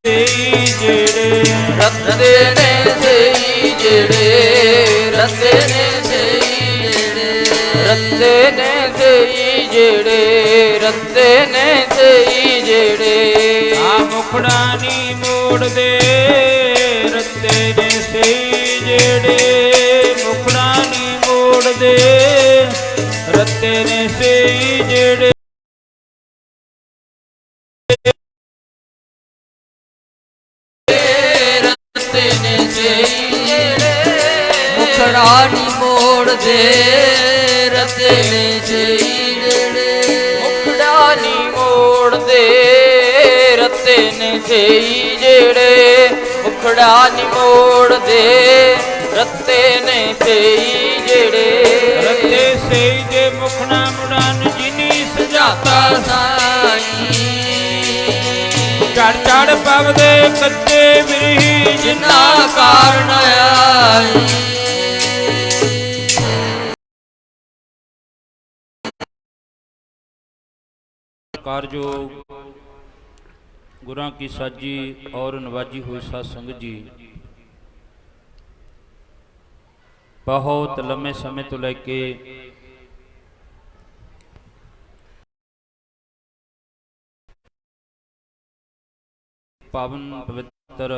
ਸਈ ਜਿਹੜੇ ਰਤੇ ਨੇ ਸਈ ਜਿਹੜੇ ਰਤੇ ਨੇ ਸਈ ਜਿਹੜੇ ਰਤੇ ਨੇ ਸਈ ਜਿਹੜੇ ਰਤੇ ਨੇ ਸਈ ਜਿਹੜੇ ਆ ਮੁਖੜਾ ਨੀ ਮੋੜਦੇ ਰਤੇ ਨੇ ਸਈ ਜਿਹੜੇ ਮੁਖੜਾ ਨੀ ਮੋੜਦੇ ਰਤੇ ਨੇ ਸਈ ਜਿਹੜੇ ਰਤੇ ਨੇ ਸਈ ਜਿਹੜੇ ਮੁਖੜਾ ਨੀ ਮੋੜਦੇ ਰਤੇ ਨੇ ਸਈ ਜਿਹੜੇ ਮੁਖੜਾ ਨੀ ਮੋੜਦੇ ਰਤੇ ਨੇ ਸਈ ਜਿਹੜੇ ਮੁਖੜਾ ਨੀ ਮੋੜਦੇ ਰਤੇ ਨੇ ਸਈ ਜਿਹੜੇ ਰਤੇ ਸਈ ਜੇ ਮੁਖਣਾ ਮੁੜਨ ਜਿਨੀ ਸਜਾਤਾ ਸਾਈ ਚੜ ਚੜ ਪਵਦੇ ਕੱਚੇ ਬਿਰਹੀ ਜਿਨਾ ਕਾਰਨ ਆਈ ਕਾਰਜੋਗ ਗੁਰਾਂ ਕੀ ਸਾਜੀ ਔਰ ਨਵਾਜੀ ਹੋਈ ਸਾਧ ਸੰਗਤ ਜੀ, ਬਹੁਤ ਲੰਮੇ ਸਮੇਂ ਤੋਂ ਲੈ ਕੇ ਪਾਵਨ ਪਵਿੱਤਰ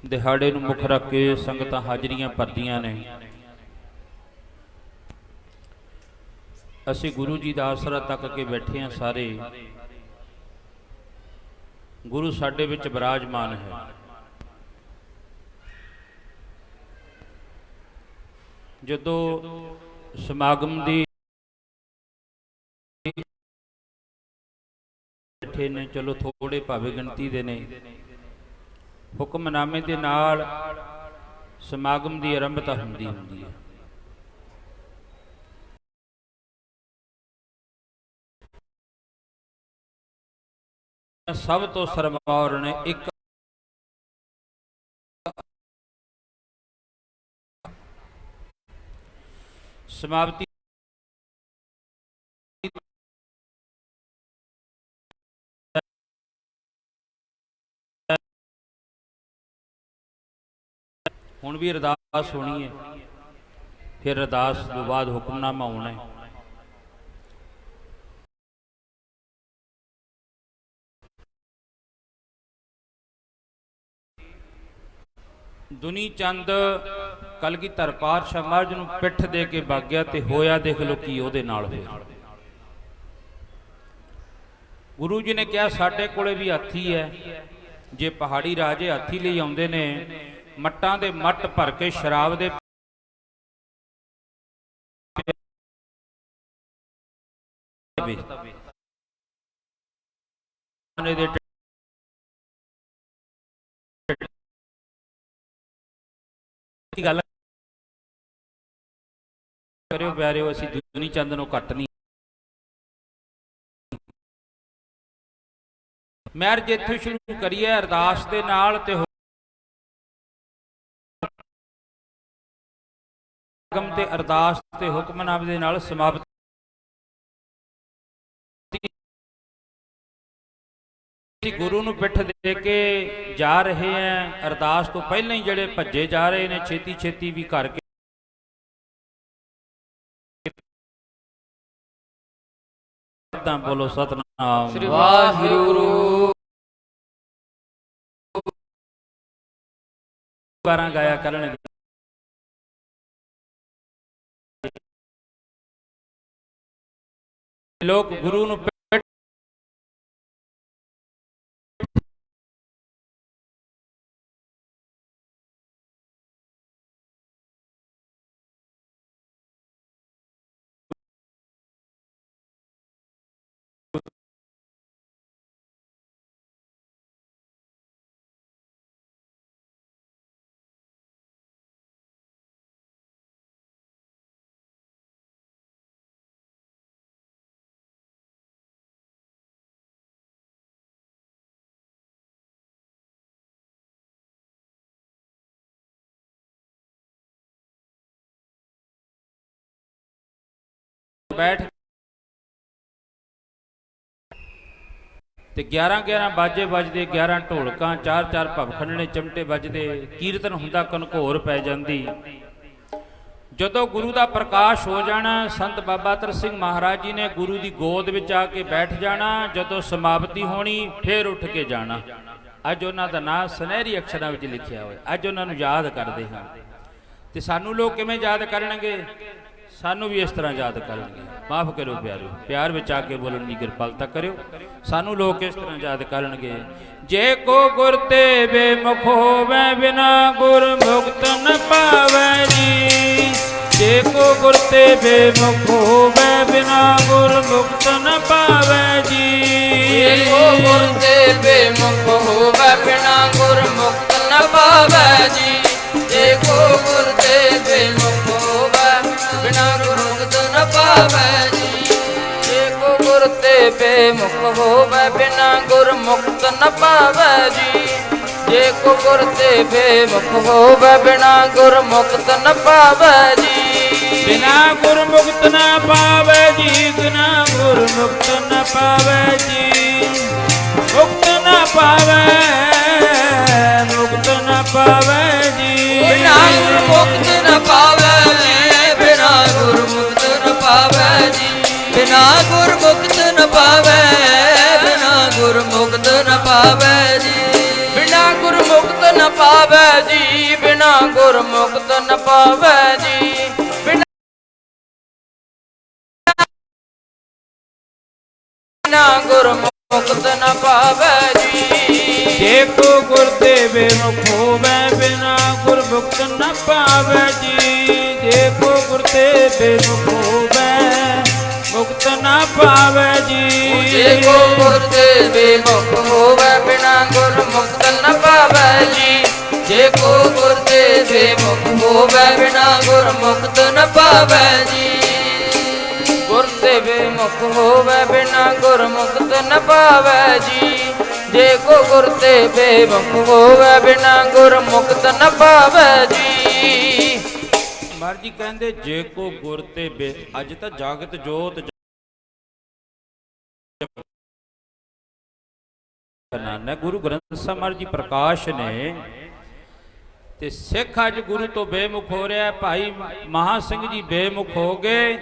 ਦਿਹਾੜੇ ਨੂੰ ਮੁੱਖ ਰੱਖ ਕੇ ਸੰਗਤਾਂ ਹਾਜ਼ਰੀਆਂ ਭਰਦੀਆਂ ਨੇ। ਅਸੀਂ ਗੁਰੂ ਜੀ ਦਾ ਆਸਰਾ ਤੱਕ ਕੇ ਬੈਠੇ ਹਾਂ ਸਾਰੇ। ਗੁਰੂ ਸਾਡੇ ਵਿੱਚ ਬਿਰਾਜਮਾਨ ਹੈ। ਜਦੋਂ ਸਮਾਗਮ ਦੀ ਬੈਠੇ ਨੇ, ਚਲੋ ਥੋੜੇ ਭਾਵੇਂ ਗਿਣਤੀ ਦੇ ਨੇ, ਹੁਕਮਨਾਮੇ ਦੇ ਨਾਲ ਸਮਾਗਮ ਦੀ ਆਰੰਭਤਾ ਹੁੰਦੀ ਹੈ। ਸਭ ਤੋਂ ਸਰਮਾਉਰ ਨੇ ਇੱਕ ਸਮਾਪਤੀ ਹੁਣ ਵੀ ਅਰਦਾਸ ਹੋਣੀ ਹੈ, ਫਿਰ ਅਰਦਾਸ ਤੋਂ ਬਾਅਦ ਹੁਕਮਨਾਮਾ ਹੋਣਾ ਹੈ। ਦੁਨੀ ਚੰਦ ਕਲਗੀਧਰ ਪਾਤਸ਼ਾਹ ਮਹਾਰਾਜ ਨੂੰ ਪਿੱਠ ਦੇ ਕੇ ਵਗ ਗਿਆ ਤੇ ਹੋਇਆ ਦੇਖ ਲੋ ਕੀ ਉਹਦੇ ਨਾਲ ਹੋਇਆ। ਗੁਰੂ ਜੀ ਨੇ ਕਿਹਾ ਸਾਡੇ ਕੋਲੇ ਵੀ ਹਾਥੀ ਹੈ, ਜੇ ਪਹਾੜੀ ਰਾਜੇ ਹਾਥੀ ਲਈ ਆਉਂਦੇ ਨੇ, ਮੱਟਾਂ ਦੇ ਮੱਟ ਭਰ ਕੇ ਸ਼ਰਾਬ ਦੇ ਗੱਲ ਕਰਿਓ ਪਿਆਰਿਓ, ਅਸੀਂ ਦੁਨੀ ਚੰਦ ਨੂੰ ਘੱਟ ਨਹੀਂ। ਮੈਰਿਜ ਇੱਥੇ ਸ਼ੁਰੂ ਕਰੀਏ ਅਰਦਾਸ ਦੇ ਨਾਲ ਤੇ ਹੁਕਮ ਤੇ ਅਰਦਾਸ ਤੇ ਹੁਕਮਨਾਮੇ ਦੇ ਨਾਲ ਸਮਾਪਤ। ਗੁਰੂ ਨੂੰ ਪਿੱਠ ਦੇ ਕੇ ਜਾ ਰਹੇ ਆ, ਅਰਦਾਸ ਤੋਂ ਪਹਿਲਾਂ ਹੀ ਜਿਹੜੇ ਭੱਜੇ ਜਾ ਰਹੇ ਨੇ ਛੇਤੀ ਛੇਤੀ ਵੀ ਕਰਕੇ ਵਾਧਾ, ਬੋਲੋ ਸਤਨਾਮ ਸ੍ਰੀ ਵਾਹਿਗੁਰੂ। 12 ਗਾਇਆ ਕਰਨਗੇ। ਲੋਕ ਗੁਰੂ ਨੂੰ ਬੈਠ ਤੇ 11 ਬਾਜੇ ਵੱਜਦੇ, 11 ਢੋਲਕਾਂ, 4 ਭਵਖੰਡਣੇ ਚਮਟੇ ਵੱਜਦੇ, ਕੀਰਤਨ ਹੁੰਦਾ, ਕਨਕੋਰ ਪੈ ਜਾਂਦੀ। ਜਦੋਂ ਗੁਰੂ ਦਾ ਪ੍ਰਕਾਸ਼ ਹੋ ਜਾਣਾ, ਸੰਤ ਬਾਬਾ ਅਤਰ ਸਿੰਘ ਮਹਾਰਾਜ ਜੀ ਨੇ ਗੁਰੂ ਦੀ ਗੋਦ ਵਿੱਚ ਆ ਕੇ ਬੈਠ ਜਾਣਾ। ਜਦੋਂ ਸਮਾਪਤੀ ਹੋਣੀ ਫੇਰ ਉੱਠ ਕੇ ਜਾਣਾ। ਅੱਜ ਉਹਨਾਂ ਦਾ ਨਾਮ ਸੁਨਹਿਰੀ ਅਕਸ਼ਰਾਂ ਵਿੱਚ ਲਿਖਿਆ ਹੋਇਆ। ਅੱਜ ਉਹਨਾਂ ਨੂੰ ਯਾਦ ਕਰਦੇ ਹਾਂ। ਤੇ ਸਾਨੂੰ ਲੋਕ ਕਿਵੇਂ ਯਾਦ ਕਰਨਗੇ? ਸਾਨੂੰ ਵੀ ਇਸ ਤਰ੍ਹਾਂ ਯਾਦ ਕਰਨਗੇ। ਮਾਫ ਕਰੋ ਪਿਆਰੋ, ਪਿਆਰ ਵਿੱਚ ਆ ਕੇ ਬੋਲਣ ਦੀ ਕਿਰਪਾਲਤਾ ਕਰਿਓ। ਸਾਨੂੰ ਲੋਕ ਇਸ ਤਰ੍ਹਾਂ ਯਾਦ ਕਰਨਗੇ। ਜੇ ਕੋ ਗੁਰ ਤੇ ਬੇਮੁਖ ਹੋਵੇ, ਬਿਨਾ ਗੁਰ ਮੁਕਤ ਨ ਪਾਵੈ ਜੀ। ਜੇ ਕੋ ਗੁਰ ਤੇ ਬੇਮੁਖ ਹੋਵੇ, ਬਿਨਾ ਗੁਰ ਮੁਕਤ ਨ ਪਾਵੈ ਜੀ। ਜੇ ਕੋ ਗੁਰ ਤੇ ਬੇਮੁਖ ਹੋਵੇ, ਬਿਨਾ ਗੁਰ ਮੁਕਤ ਨ ਪਾਵੈ ਜੀ। ਜੇ ਕੋ ਗੁਰ ਤੇ ਬੇਮੁਖ ਹੋਵੇ, ਬਿਨਾ ਗੁਰ ਮੁਕਤ ਨ ਪਾਵੈ ਜੀ। ਜੇ ਕੋ ਗੁਰ ਤੇ ਬੇਮੁਖ ਹੋਵੇ, ਬਿਨਾ ਗੁਰ ਮੁਕਤ ਨ ਪਾਵੈ ਜੀ। ਜੇ ਕੋ ਗੁਰ ਤੇ ਬੇਮੁਖ ਹੋਵੇ, ਬਿਨਾ ਗੁਰ ਮੁਕਤ ਨ ਪਾਵੈ ਜੀ। ਬਿਨਾ ਗੁਰ ਮੁਕਤ ਨ ਪਾਵੈ ਜੀ। ਬਿਨਾ ਗੁਰ ਮੁਕਤ ਨ ਪਾਵੈ ਜੀ। ਮੁਕਤ ਨ ਪਾਵੈ, ਮੁਕਤ ਨ ਪਾਵੈ ਜੀ। ਬਿਨਾ ਗੁਰ ਮੁਕਤ ਨ ਪਾਵੈ ਜੀ। ਬਿਨਾ ਗੁਰ ਮੁਕਤ ਨ ਪਾਵੈ ਜੀ। ਬਿਨਾ ਗੁਰ ਮੁਕਤ ਨ ਪਾਵੈ। ਬਿਨਾ ਗੁਰ ਮੁਕਤ ਨ ਪਾਵੈ ਜੀ। ਬਿਨਾ ਗੁਰ ਮੁਕਤ ਨ ਪਾਵੈ ਜੀ। ਬਿਨਾ ਗੁਰ ਮੁਕਤ ਨ ਪਾਵੈ ਜੀ। ਬਿਨਾ ਗੁਰ ਮੁਕਤ ਨ ਪਾਵੈ ਜੀ। ਜੇ ਕੋ ਗੁਰ ਤੇ ਬੇਮੁਖ ਹੋਵੇ, ਬਿਨਾ ਗੁਰ ਮੁਕਤ ਨ ਪਾਵੈ ਜੀ। ਜੇ ਕੋ ਗੁਰ ਤੇ ਬੇਮੁਖ ਹੋਵੇ, ਮੁਕਤ ਨ ਪਾਵੈ ਜੀ। ਜੇ ਕੋ ਗੁਰ ਤੇ ਬੇਮੁਖ ਹੋਵੇ, ਬਿਨਾ ਗੁਰ ਮੁਕਤ ਨ ਪਾਵੈ ਜੀ। ਜੇ ਕੋ ਗੁਰ ਤੇ ਬੇਮੁਖ ਹੋਵੇ, ਬਿਨਾ ਗੁਰ ਮੁਕਤ ਨ ਪਾਵੈ ਜੀ। ਗੁਰ ਤੇ ਬੇਮੁਖ ਹੋਵੇ, ਬਿਨਾ ਗੁਰ ਮੁਕਤ ਨ ਪਾਵੈ ਜੀ। ਜੇ ਕੋ ਗੁਰ ਤੇ ਬੇਮੁਖ ਹੋਵੇ, ਬਿਨਾ ਗੁਰ ਮੁਕਤ ਨ ਪਾਵੈ ਜੀ। ਮਹਾਰਾਜ ਜੀ ਕਹਿੰਦੇ ਜੇ ਕੋ ਗੁਰ ਤੇ ਅੱਜ ਤਾਂ ਜਾਗਤ ਜੋਤ ਨਾਨਕ ਗੁਰੂ ਗ੍ਰੰਥ ਸਾਹਿਬ ਮਹਾਰਾਜ ਜੀ ਪ੍ਰਕਾਸ਼ ਨੇ ਤੇ ਸਿੱਖ ਅੱਜ ਗੁਰੂ ਤੋਂ ਬੇਮੁਖ ਹੋ ਰਿਹਾ। ਭਾਈ ਮਹਾ ਸਿੰਘ ਜੀ ਬੇਮੁਖ ਹੋ ਗਏ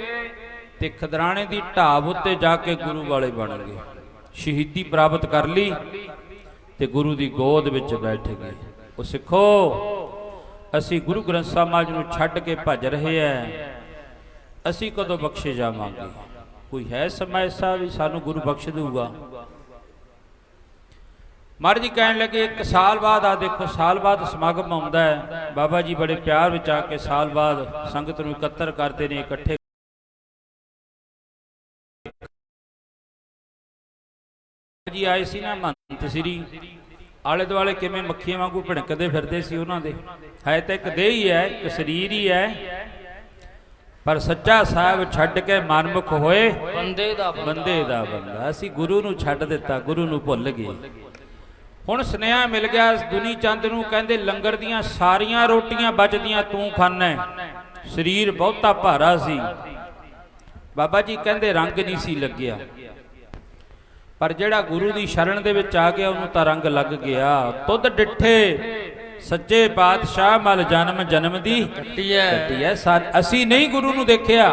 ਤੇ ਖਦਰਾਣੇ ਦੀ ਢਾਬ ਉੱਤੇ ਜਾ ਕੇ ਗੁਰੂ ਵਾਲੇ ਬਣ ਗਏ। ਸ਼ਹੀਦੀ ਪ੍ਰਾਪਤ ਕਰ ਲਈ ਤੇ ਗੁਰੂ ਦੀ ਗੋਦ ਵਿੱਚ ਬੈਠ ਗਏ। ਉਹ ਸਿੱਖੋ, ਅਸੀਂ ਗੁਰੂ ਗ੍ਰੰਥ ਸਾਹਿਬ ਮਹਾਰਾਜ ਨੂੰ ਛੱਡ ਕੇ ਭੱਜ ਰਹੇ ਐ। ਅਸੀਂ ਕਦੋਂ ਬਖਸ਼ੇ ਜਾਵਾਂਗੇ? ਕੋਈ ਹੈ ਸਮਾਂ ਐਸਾ ਵੀ ਸਾਨੂੰ ਗੁਰੂ ਬਖਸ਼ ਦਊਗਾ? ਮਹਾਰਾਜ ਜੀ ਕਹਿਣ ਲੱਗੇ 1 ਸਾਲ ਬਾਅਦ ਆ ਦੇਖੋ, ਸਾਲ ਬਾਅਦ ਸਮਾਗਮ ਆਉਂਦਾ ਹੈ। ਬਾਬਾ ਜੀ ਬੜੇ ਪਿਆਰ ਵਿੱਚ ਆ ਕੇ ਸਾਲ ਬਾਅਦ ਸੰਗਤ ਨੂੰ ਇਕੱਤਰ ਕਰਦੇ ਨੇ, ਇਕੱਠੇ ਜੀ ਆਏ ਸੀ ਨਾ ਮਹੰਤ ਸ੍ਰੀ, ਆਲੇ ਦੁਆਲੇ ਕਿਵੇਂ ਮੱਖੀਆਂ ਵਾਂਗੂ ਭਿਣਕਦੇ ਫਿਰਦੇ ਸੀ ਉਹਨਾਂ ਦੇ। ਹੈ ਤਾਂ ਇੱਕ ਦੇਹ ਹੀ ਹੈ, ਇੱਕ ਸਰੀਰ ਹੀ ਹੈ, ਪਰ ਸੱਚਾ ਸਾਹਿਬ ਛੱਡ ਕੇ ਮਨਮੁਖ ਹੋਏ ਬੰਦੇ ਦਾ ਬੰਦਾ। ਅਸੀਂ ਗੁਰੂ ਨੂੰ ਛੱਡ ਦਿੱਤਾ, ਗੁਰੂ ਨੂੰ ਭੁੱਲ ਗਏ। ਹੁਣ ਸੁਨੇਹਾ ਮਿਲ ਗਿਆ ਦੁਨੀ ਚੰਦ ਨੂੰ, ਕਹਿੰਦੇ ਲੰਗਰ ਦੀਆਂ ਸਾਰੀਆਂ ਰੋਟੀਆਂ ਬਚਦੀਆਂ ਤੂੰ ਖਾਨਾ। ਸਰੀਰ ਬਹੁਤਾ ਭਾਰਾ ਸੀ। ਬਾਬਾ ਜੀ ਕਹਿੰਦੇ ਰੰਗ ਨਹੀਂ ਸੀ ਲੱਗਿਆ, ਪਰ ਜਿਹੜਾ ਗੁਰੂ ਦੀ ਸ਼ਰਨ ਦੇ ਵਿੱਚ ਆ ਗਿਆ ਉਹਨੂੰ ਤਾਂ ਰੰਗ ਲੱਗ ਗਿਆ। ਤੁਧ ਡਿੱਠੇ ਸੱਚੇ ਪਾਤਸ਼ਾਹ ਮਲ ਜਨਮ ਜਨਮ ਦੀ ਕੱਟੀ ਹੈ ਕੱਟੀ ਹੈ। ਅਸੀਂ ਨਹੀਂ ਗੁਰੂ ਨੂੰ ਦੇਖਿਆ,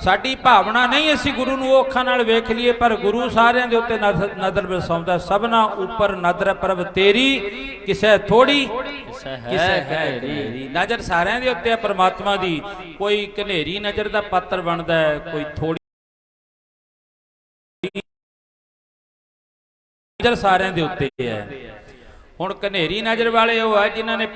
ਸਾਡੀ ਭਾਵਨਾ ਨਹੀਂ ਅਸੀਂ ਗੁਰੂ ਨੂੰ ਉਹ ਅੱਖਾਂ ਨਾਲ ਵੇਖ ਲਈਏ, ਪਰ ਗੁਰੂ ਸਾਰਿਆਂ ਦੇ ਉੱਤੇ ਨਜ਼ਰ ਵਸਾਉਂਦਾ। ਸਭਨਾ ਉੱਪਰ ਨਜ਼ਰ ਪ੍ਰਭ ਤੇਰੀ, ਕਿਸੇ ਥੋੜੀ ਕਿਸੇ ਹਨੇਰੀ। ਨਜ਼ਰ ਸਾਰਿਆਂ ਦੇ ਉੱਤੇ ਹੈ ਪਰਮਾਤਮਾ ਦੀ। ਕੋਈ ਘਨੇਰੀ ਨਜ਼ਰ ਦਾ ਪਾਤਰ ਬਣਦਾ ਹੈ, ਕੋਈ ਥੋੜੀ ਨਜ਼ਰ ਸਾਰਿਆਂ ਦੇ ਉੱਤੇ ਹੈ। ਹੁਣ ਘਨੇਰੀ ਨਜ਼ਰ ਵਾਲੇ ਉਹ ਹੈ ਜਿਨ੍ਹਾਂ ਨੇ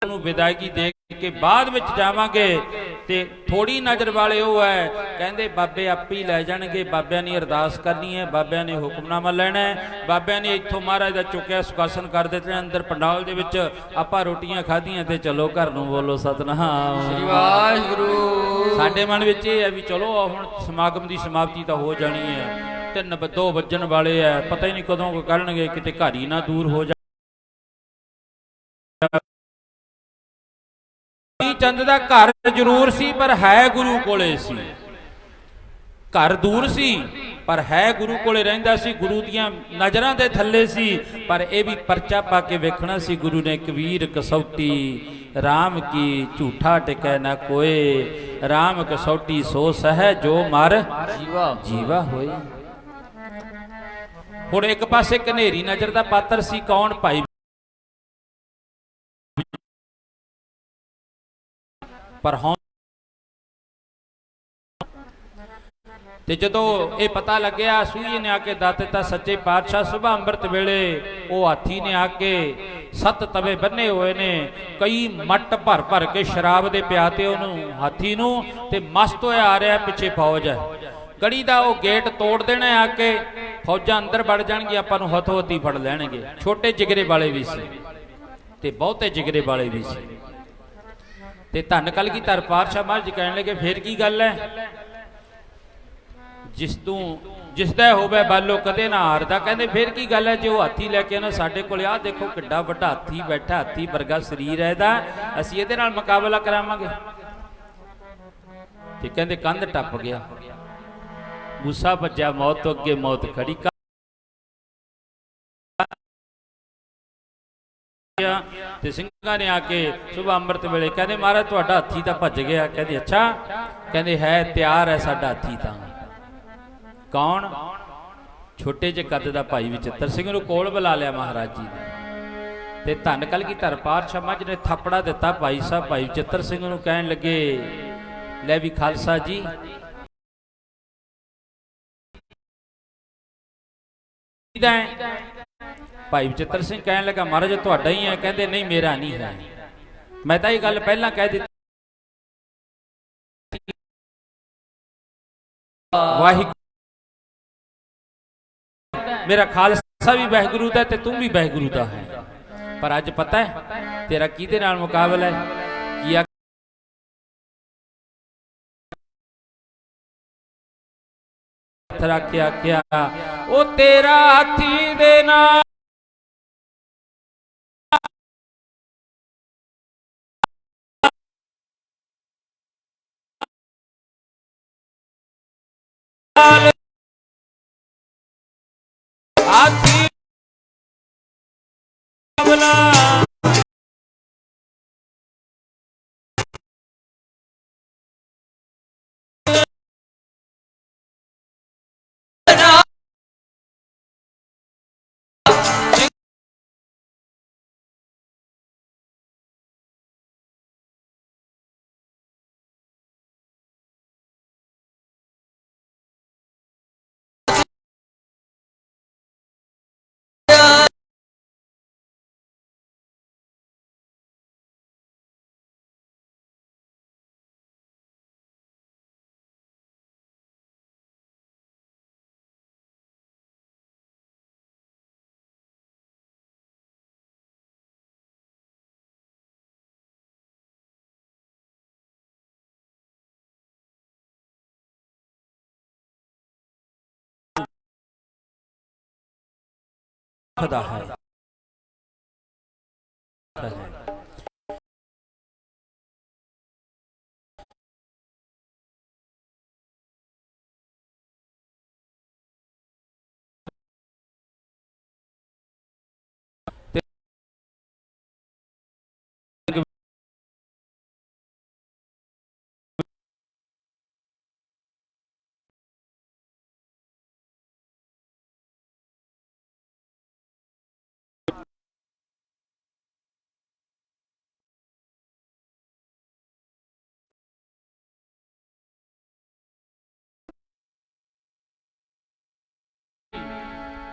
ਨੂੰ ਵਿਦਾਇਗੀ ਦੇ ਕੇ ਬਾਅਦ ਵਿੱਚ ਜਾਵਾਂਗੇ, ਤੇ ਥੋੜੀ ਨਜ਼ਰ ਵਾਲੇ ਉਹ ਹੈ ਕਹਿੰਦੇ ਬਾਬੇ ਆਪੇ ਹੀ ਲੈ ਜਾਣਗੇ, ਬਾਬਿਆਂ ਨੇ ਅਰਦਾਸ ਕਰਨੀ ਹੈ, ਬਾਬਿਆਂ ਨੇ ਹੁਕਮਨਾਮਾ ਲੈਣਾ ਹੈ, ਬਾਬਿਆਂ ਨੇ ਇੱਥੋਂ ਮਹਾਰਾਜ ਦਾ ਚੁੱਕਿਆ ਸੁਖਾਸਨ ਕਰ ਦਿੱਤੇ ਅੰਦਰ ਪੰਡਾਲ ਦੇ ਵਿੱਚ, ਆਪਾਂ ਰੋਟੀਆਂ ਖਾਧੀਆਂ ਤੇ ਚਲੋ ਘਰ ਨੂੰ, ਬੋਲੋ ਸਤਨਾਮ ਸ੍ਰੀ ਵਾਹਿਗੁਰੂ। ਸਾਡੇ ਮਨ ਵਿੱਚ ਇਹ ਹੈ ਵੀ ਚਲੋ ਹੁਣ ਸਮਾਗਮ ਦੀ ਸਮਾਪਤੀ ਤਾਂ ਹੋ ਜਾਣੀ ਹੈ, 3-2 ਵੱਜਣ ਵਾਲੇ ਹੈ, ਪਤਾ ਹੀ ਨਹੀਂ ਕਦੋਂ ਕਰਨਗੇ, ਕਿਤੇ ਘਰ ਹੀ ਨਾ ਦੂਰ ਹੋ ਜਾ। ਚੰਦ ਦਾ ਘਰ ਜ਼ਰੂਰ ਸੀ ਪਰ ਹੈ ਗੁਰੂ ਕੋਲੇ ਸੀ। ਘਰ ਦੂਰ ਸੀ ਪਰ ਹੈ ਗੁਰੂ ਕੋਲੇ ਰਹਿੰਦਾ ਸੀ, ਗੁਰੂ ਦੀਆਂ ਨਜ਼ਰਾਂ ਦੇ ਥੱਲੇ ਸੀ। ਪਰ ਇਹ ਵੀ ਪਰਚਾ ਪਾ ਕੇ ਵੇਖਣਾ ਸੀ ਗੁਰੂ ਨੇ, ਕਬੀਰ ਕਸੌਟੀ RAM ਕੀ ਝੂਠਾ ਟਿਕੈ ਨਾ ਕੋਏ, RAM ਕਸੌਟੀ ਸੋ ਸਹਿ ਜੋ ਮਰ ਜੀਵਾ ਹੋਏ। ਹੁਣ ਇੱਕ ਪਾਸੇ ਘਨੇਰੀ ਨਜ਼ਰ ਦਾ ਪਾਤਰ ਸੀ ਕੌਣ? ਭਾਈ ਪਰ ਹੁਣ ਤੇ ਜਦੋਂ ਇਹ ਪਤਾ ਲੱਗਿਆ, ਸੂਈ ਨੇ ਆ ਕੇ ਦੱਸ ਦਿੱਤਾ ਸੱਚੇ ਪਾਤਸ਼ਾਹ ਸੁਬਹ ਅੰਮ੍ਰਿਤ ਵੇਲੇ ਉਹ ਹਾਥੀ ਨੇ ਆ ਕੇ 7 ਤਵੇ ਬੰਨੇ ਹੋਏ ਨੇ, ਕਈ ਮੱਟ ਭਰ ਭਰ ਕੇ ਸ਼ਰਾਬ ਦੇ ਪਿਆਤੇ ਉਹਨੂੰ ਹਾਥੀ ਨੂੰ, ਤੇ ਮਸਤ ਹੋਇਆ ਆ ਰਿਹਾ, ਪਿੱਛੇ ਫੌਜ ਹੈ। ਗੜੀ ਦਾ ਉਹ ਗੇਟ ਤੋੜ ਦੇਣਾ ਆ ਕੇ, ਫੌਜਾਂ ਅੰਦਰ ਵੜ ਜਾਣਗੀਆਂ, ਆਪਾਂ ਨੂੰ ਹੱਥੋਂ ਹੱਥੀ ਫੜ ਲੈਣਗੇ। ਛੋਟੇ ਜਿਗਰੇ ਵਾਲੇ ਵੀ ਸੀ ਤੇ ਬਹੁਤੇ ਜਿਗਰੇ ਵਾਲੇ ਵੀ ਸੀ। ਤੇ ਧੰਨ ਕਲਗੀਧਰ ਪਾਤਸ਼ਾਹ ਮਹਾਰਾਜ ਕਹਿਣ ਲੱਗੇ ਫੇਰ ਕੀ ਗੱਲ ਹੈ, ਜਿਸਦਾ ਹੋਵੇ ਬਾਲੋ ਕਦੇ ਨਾ ਹਾਰਦਾ। ਕਹਿੰਦੇ ਫੇਰ ਕੀ ਗੱਲ ਹੈ, ਜੇ ਉਹ ਹਾਥੀ ਲੈ ਕੇ ਨਾ ਸਾਡੇ ਕੋਲ, ਆਹ ਦੇਖੋ ਕਿੱਡਾ ਵੱਡਾ ਹਾਥੀ ਬੈਠਾ, ਹਾਥੀ ਵਰਗਾ ਸਰੀਰ ਹੈ ਇਹਦਾ, ਅਸੀਂ ਇਹਦੇ ਨਾਲ ਮੁਕਾਬਲਾ ਕਰਾਵਾਂਗੇ। ਤੇ ਕਹਿੰਦੇ ਕੰਧ ਟੱਪ ਗਿਆ, ਮੂਸਾ ਭੱਜਿਆ ਮੌਤ ਤੋਂ ਅੱਗੇ, ਮੌਤ ਖੜੀ ਤੇ ਸਿੰਘਾਂ ਨੇ ਆ ਕੇ ਸੁਬਹ ਅੰਮ੍ਰਿਤ ਵੇਲੇ ਕਹਿੰਦੇ ਮਹਾਰਾਜ ਤੁਹਾਡਾ ਹਾਥੀ ਤਾਂ ਭੱਜ ਗਿਆ। ਕਹਿੰਦੇ ਅੱਛਾ, ਕਹਿੰਦੇ ਹੈ ਤਿਆਰ ਹੈ ਸਾਡਾ ਹਾਥੀ ਤਾਂ। ਕੌਣ? ਛੋਟੇ ਜਿਹੇ ਕੱਦ ਦਾ ਭਾਈ ਵਿਚਿੱਤਰ ਸਿੰਘ ਨੂੰ ਕੋਲ ਬੁਲਾ ਲਿਆ ਮਹਾਰਾਜ ਜੀ ਨੇ, ਤੇ ਧੰਨ ਕਲਗੀਧਰ ਪਾਤਸ਼ਾਹ ਮੱਝ ਨੇ ਥਾਪੜਾ ਦਿੱਤਾ ਭਾਈ ਸਾਹਿਬ ਭਾਈ ਵਿਚਿੱਤਰ ਸਿੰਘ ਨੂੰ, ਕਹਿਣ ਲੱਗੇ ਲੈ ਵੀ ਖਾਲਸਾ ਜੀ ਭਾਈ ਵਿਚਿੱਤਰ ਸਿੰਘ ਕਹਿਣ ਲੱਗਾ ਮਹਾਰਾਜ ਤੁਹਾਡਾ ਹੀ ਹੈ। ਕਹਿੰਦੇ ਨਹੀਂ ਮੇਰਾ ਨਹੀਂ ਹੈ, ਮੈਂ ਤਾਂ ਇਹ ਗੱਲ ਪਹਿਲਾਂ ਕਹਿ ਦਿੱਤੀ। ਵਾਹਿਗੁਰੂ ਮੇਰਾ ਖਾਲਸਾ ਵੀ ਵਾਹਿਗੁਰੂ ਦਾ ਤੇ ਤੂੰ ਵੀ ਵਾਹਿਗੁਰੂ ਦਾ ਹੈ, ਪਰ ਅੱਜ ਪਤਾ ਹੈ ਤੇਰਾ ਕਿਹਦੇ ਨਾਲ ਮੁਕਾਬਲਾ ਹੈ? ਕੀ ਰੱਖਿਆ ਕਿਆ ਉਹ ਤੇਰਾ ਹਾਥੀ ਦੇ ਨਾਲ ਹਾਥੀ ਮੁਕਾਬਲਾ ਖੁਦਾ ਹੈ।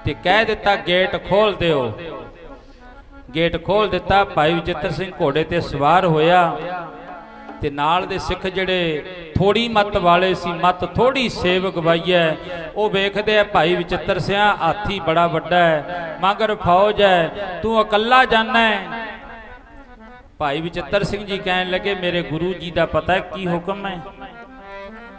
ਤੇ ਕਹਿ ਦਿੱਤਾ ਗੇਟ ਖੋਲ ਦਿਓ। ਗੇਟ ਖੋਲ ਦਿੱਤਾ। ਭਾਈ ਵਿਚਿੱਤਰ ਸਿੰਘ ਘੋੜੇ ਤੇ ਸਵਾਰ ਹੋਇਆ ਤੇ ਨਾਲ ਦੇ ਸਿੱਖ ਜਿਹੜੇ ਥੋੜੀ ਮੱਤ ਵਾਲੇ ਸੀ, ਮੱਤ ਥੋੜੀ ਸੇਵ ਗਵਾਈਐ, ਉਹ ਵੇਖਦੇ ਆ ਭਾਈ ਵਿਚਿੱਤਰ ਸਿਆ ਹਾਥੀ ਬੜਾ ਵੱਡਾ ਹੈ, ਮਗਰ ਫੌਜ ਹੈ, ਤੂੰ ਇਕੱਲਾ ਜਾਣਾ ਹੈ। ਭਾਈ ਵਿਚਿੱਤਰ ਸਿੰਘ ਜੀ ਕਹਿਣ ਲੱਗੇ ਮੇਰੇ ਗੁਰੂ ਜੀ ਦਾ ਪਤਾ ਹੈ ਕੀ ਹੁਕਮ ਹੈ,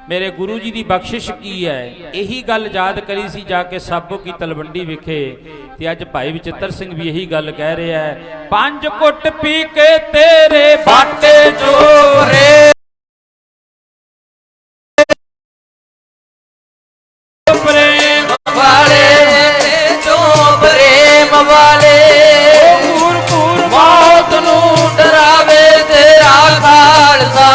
ਮੇਰੇ ਗੁਰੂ ਜੀ ਦੀ ਬਖਸ਼ਿਸ਼ ਕੀ ਹੈ। ਇਹੀ ਗੱਲ ਯਾਦ ਕਰੀ ਸੀ ਜਾ ਕੇ ਸਾਬੋ ਕੀ ਤਲਵੰਡੀ ਵਿਖੇ, ਤੇ ਅੱਜ ਭਾਈ ਵਿਚਿੱਤਰ ਸਿੰਘ ਵੀ ਇਹੀ ਗੱਲ ਕਹਿ ਰਿਹਾ ਹੈ, 5 ਘੁੱਟ ਪੀ ਕੇ ਤੇਰੇ ਬਾਟੇ ਜੋਰੇ ਪ੍ਰੇਮ ਵਾਲੇ ਜੋ ਪ੍ਰੇਮ ਵਾਲੇ ਪੂਰ ਪੂਰ ਮੌਤ ਨੂੰ ਡਰਾਵੇ ਤੇਰਾ ਖਾਲਸਾ।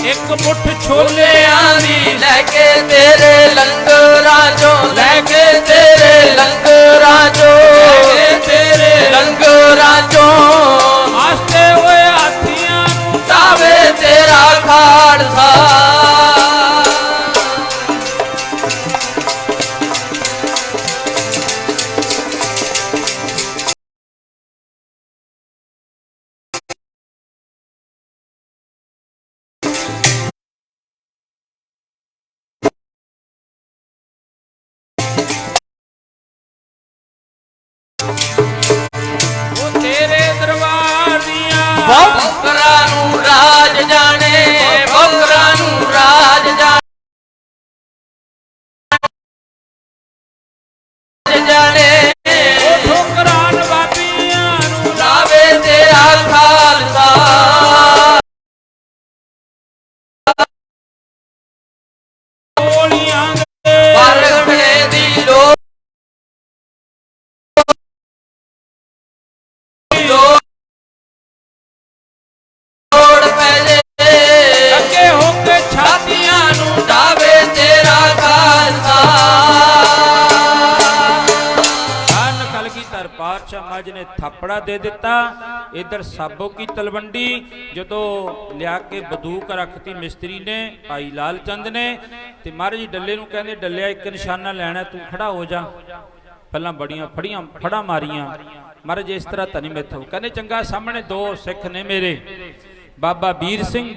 ਇੱਕ ਮੁੱਠ ਛੋਲੇ ਛੋਲਿਆਂ ਦੀ ਲੈ ਕੇ ਤੇਰੇ ਲੰਗਰਾਂ ਚੋਂ, ਲੈ ਕੇ ਤੇਰੇ ਲੰਗਰਾਂ ਚੋਂ, ਲੈ ਕੇ ਤੇਰੇ ਲੰਗਰਾਂ ਚੋਂ ਆਸਤੇ ਹੋਏ ਹਾਥੀਆਂ ਨੂੰ ਤਾਵੇ ਤੇਰਾ ਖਾਲਸਾ। ਉਹ ਤੇਰੇ ਦਰਬਾਰ ਦੀਆਂ ਬੋਕਰਾਂ ਨੂੰ ਰਾਜ ਜਾਣੇ, ਬੋਕਰਾਂ ਨੂੰ ਰਾਜ ਜਾਣੇ ਉਹ ਠੋਕਰਾਂ ਨਵਾਬੀਆਂ ਨੂੰ ਲਾਵੇ ਤੇਰਾ ਖਾਲਸਾ। ਗੋਲੀਆਂ ਦੇ ਪਰਗਣੇ ਦੀ ਲੋੜ ਪੈ ਜੇ, ਅੱਗੇ ਹੋ ਕੇ ਛਾਤੀਆਂ ਛਾਤੀਆਂ ਨੂੰ ਡਾਵੇ ਤੇਰਾ ਖਾਲਸਾ। ਧੰਨ ਕਲਗੀਧਰ ਪਾਤਸ਼ਾਹ ਮਹਾਰਾਜ ਨੇ ਥਾਪੜਾ ਦੇ ਦਿੱਤਾ। ਇਧਰ ਸਾਬੋ ਕੀ ਤਲਵੰਡੀ ਜਦੋਂ ਲਿਆ ਕੇ ਬੰਦੂਕ ਰੱਖਤੀ ਮਿਸਤਰੀ ਨੇ, ਭਾਈ ਲਾਲ ਚੰਦ ਨੇ, ਤੇ ਮਹਾਰਾਜ ਜੀ ਡੱਲੇ ਨੂੰ ਕਹਿੰਦੇ ਡੱਲਿਆ ਇੱਕ ਨਿਸ਼ਾਨਾ ਲੈਣਾ, ਤੂੰ ਖੜਾ ਹੋ ਜਾ। ਪਹਿਲਾਂ ਬੜੀਆਂ ਫੜਾਂ ਮਾਰੀਆਂ। ਮਹਾਰਾਜ ਇਸ ਤਰ੍ਹਾਂ ਤਾਂ ਨਹੀਂ ਮੈਥੋਂ, ਕਹਿੰਦੇ ਚੰਗਾ ਸਾਹਮਣੇ 2 ਸਿੱਖ ਨੇ ਮੇਰੇ, ਬਾਬਾ ਵੀਰ ਸਿੰਘ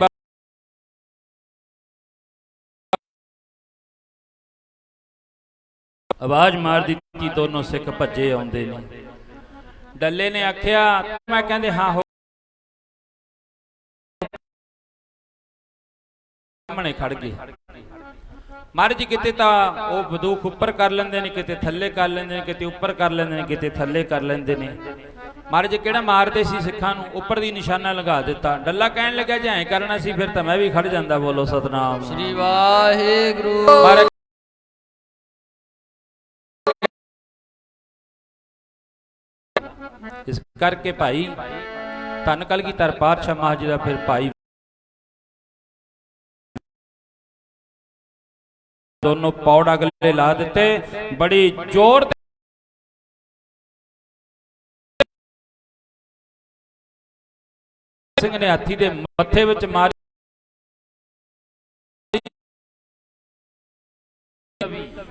ਆਵਾਜ਼ ਮਾਰ ਦਿੱਤੀ, ਦੋਨੋਂ ਸਿੱਖ ਭੱਜੇ ਆਉਂਦੇ ਨੇ। ਡੱਲੇ ਨੇ ਆਖਿਆ, ਮੈਂ ਕਹਿੰਦੇ ਹਾਂ ਹੋ ਸਾਹਮਣੇ ਖੜ ਗਏ। ਮਹਾਰਾਜ ਜੀ ਕਿਤੇ ਤਾਂ ਉਹ ਬੰਦੂਕ ਉੱਪਰ ਕਰ ਲੈਂਦੇ ਨੇ, ਕਿਤੇ ਥੱਲੇ ਕਰ ਲੈਂਦੇ ਨੇ, ਕਿਤੇ ਉੱਪਰ ਕਰ ਲੈਂਦੇ ਨੇ, ਕਿਤੇ ਥੱਲੇ ਕਰ ਲੈਂਦੇ ਨੇ। ਮਹਾਰਾਜ ਜੀ ਕਿਹੜਾ ਮਾਰਦੇ ਸੀ ਸਿੱਖਾਂ ਨੂੰ, ਉੱਪਰ ਦੀ ਨਿਸ਼ਾਨਾ ਲਗਾ ਦਿੱਤਾ। ਡੱਲਾ ਕਹਿਣ ਲੱਗਿਆ ਜੇ ਐਂ ਕਰਨਾ ਸੀ ਫਿਰ ਤਾਂ ਮੈਂ ਵੀ ਖੜ ਜਾਂਦਾ। ਬੋਲੋ ਸਤਨਾਮ ਸ੍ਰੀ ਵਾਹਿਗੁਰੂ। ਮਹਾਰਾਜ ਇਸ ਕਰਕੇ ਭਾਈ ਧੰਨ ਕਲਗੀਧਰ ਪਾਤਸ਼ਾਹ ਮਹਾਰਾਜ ਜੀ ਦਾ ਫਿਰ ਭਾਈ ਦੋਨੋਂ ਪੌੜ ਅਗਲੇ ਲਾ ਦਿੱਤੇ, ਬੜੀ ਜ਼ੋਰ ਸਿੰਘ ਨੇ ਹਾਥੀ ਦੇ ਮੱਥੇ ਵਿੱਚ ਮਾਰੀ।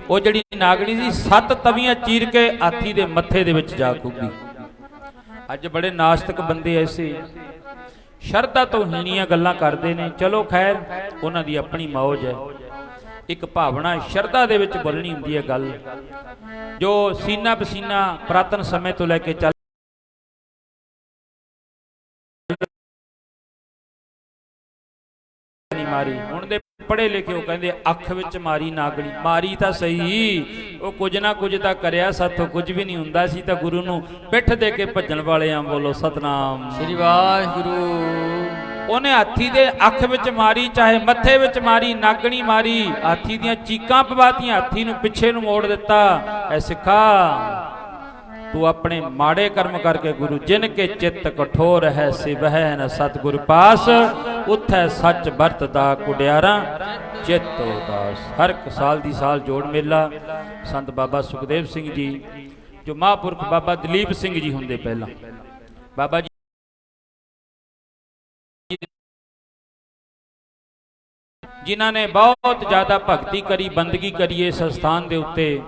ਉਹ ਜਿਹੜੀ ਨਾਗਣੀ ਸੀ 7 ਤਵੀਆਂ ਚੀਰ ਕੇ ਹਾਥੀ ਦੇ ਮੱਥੇ ਦੇ ਵਿੱਚ ਜਾ ਖੁੱਭੀ। ਅੱਜ ਬੜੇ ਨਾਸਤਿਕ ਬੰਦੇ ਐਸੇ ਸ਼ਰਧਾ ਤੋਂ ਹੀਣੀਆਂ ਗੱਲਾਂ ਕਰਦੇ ਨੇ। ਚਲੋ ਖੈਰ, ਉਹਨਾਂ ਦੀ ਆਪਣੀ ਮੌਜ ਹੈ। ਇੱਕ ਭਾਵਨਾ ਸ਼ਰਧਾ ਦੇ ਵਿੱਚ ਬੋਲਣੀ ਹੁੰਦੀ ਹੈ ਗੱਲ, ਜੋ ਸੀਨਾ ਪਸੀਨਾ ਪ੍ਰਾਤਨ ਸਮੇਂ ਤੋਂ ਲੈ ਕੇ ਚੱਲ ਮਾਰੀ। ਹੁਣ ਦੇ ਪੜ੍ਹੇ ਲਿਖੇ ਉਹ ਕਹਿੰਦੇ ਅੱਖ ਵਿੱਚ ਮਾਰੀ ਨਾਗਣੀ। ਮਾਰੀ ਤਾਂ ਸਹੀ, ਉਹ ਕੁਝ ਨਾ ਕੁਝ ਤਾਂ ਕਰਿਆ, ਸਾਥੋਂ ਕੁਝ ਵੀ ਨਹੀਂ ਹੁੰਦਾ ਸੀ ਤਾਂ ਗੁਰੂ ਨੂੰ ਪਿੱਠ ਦੇ ਕੇ ਭੱਜਣ ਵਾਲੇ ਆ। ਬੋਲੋ ਸਤਨਾਮ ਸ੍ਰੀ ਵਾਹਿਗੁਰੂ। ਉਹਨੇ ਹਾਥੀ ਦੇ ਅੱਖ ਵਿੱਚ ਮਾਰੀ, ਚਾਹੇ ਮੱਥੇ ਵਿੱਚ ਮਾਰੀ, ਨਾਗਣੀ ਮਾਰੀ, ਹਾਥੀ ਦੀਆਂ ਚੀਕਾਂ ਪਵਾਤੀਆਂ, ਹਾਥੀ ਨੂੰ ਪਿੱਛੇ ਨੂੰ ਮੋੜ ਦਿੱਤਾ। ਐ ਸਿੱਖਾ ਤੂੰ ਆਪਣੇ ਮਾੜੇ ਕਰਮ ਕਰਕੇ ਗੁਰੂ ਜਿਨ ਕੇ ਚਿੱਤ ਕਠੋਰ ਹੈ ਸਿਵਹਿ ਨ ਸਤਿਗੁਰ ਪਾਸ ਉਥੈ ਸੱਚ ਵਰਤਦਾ ਕੁੜਿਆਰਾਂ ਚਿੱਤ ਉਦਾਸ। ਹਰ ਇੱਕ ਸਾਲ ਦੀ ਸਾਲ ਜੋੜ ਮੇਲਾ ਸੰਤ ਬਾਬਾ ਸੁਖਦੇਵ ਸਿੰਘ ਜੀ ਜੋ ਮਹਾਂਪੁਰਖ ਬਾਬਾ ਦਲੀਪ ਸਿੰਘ ਜੀ ਹੁੰਦੇ ਪਹਿਲਾਂ ਬਾਬਾ ਜੀ ਜਿਨ੍ਹਾਂ ਨੇ ਬਹੁਤ ਜ਼ਿਆਦਾ ਭਗਤੀ ਕਰੀ ਬੰਦਗੀ ਕਰੀ ਇਸ ਸਥਾਨ ਦੇ ਉੱਤੇ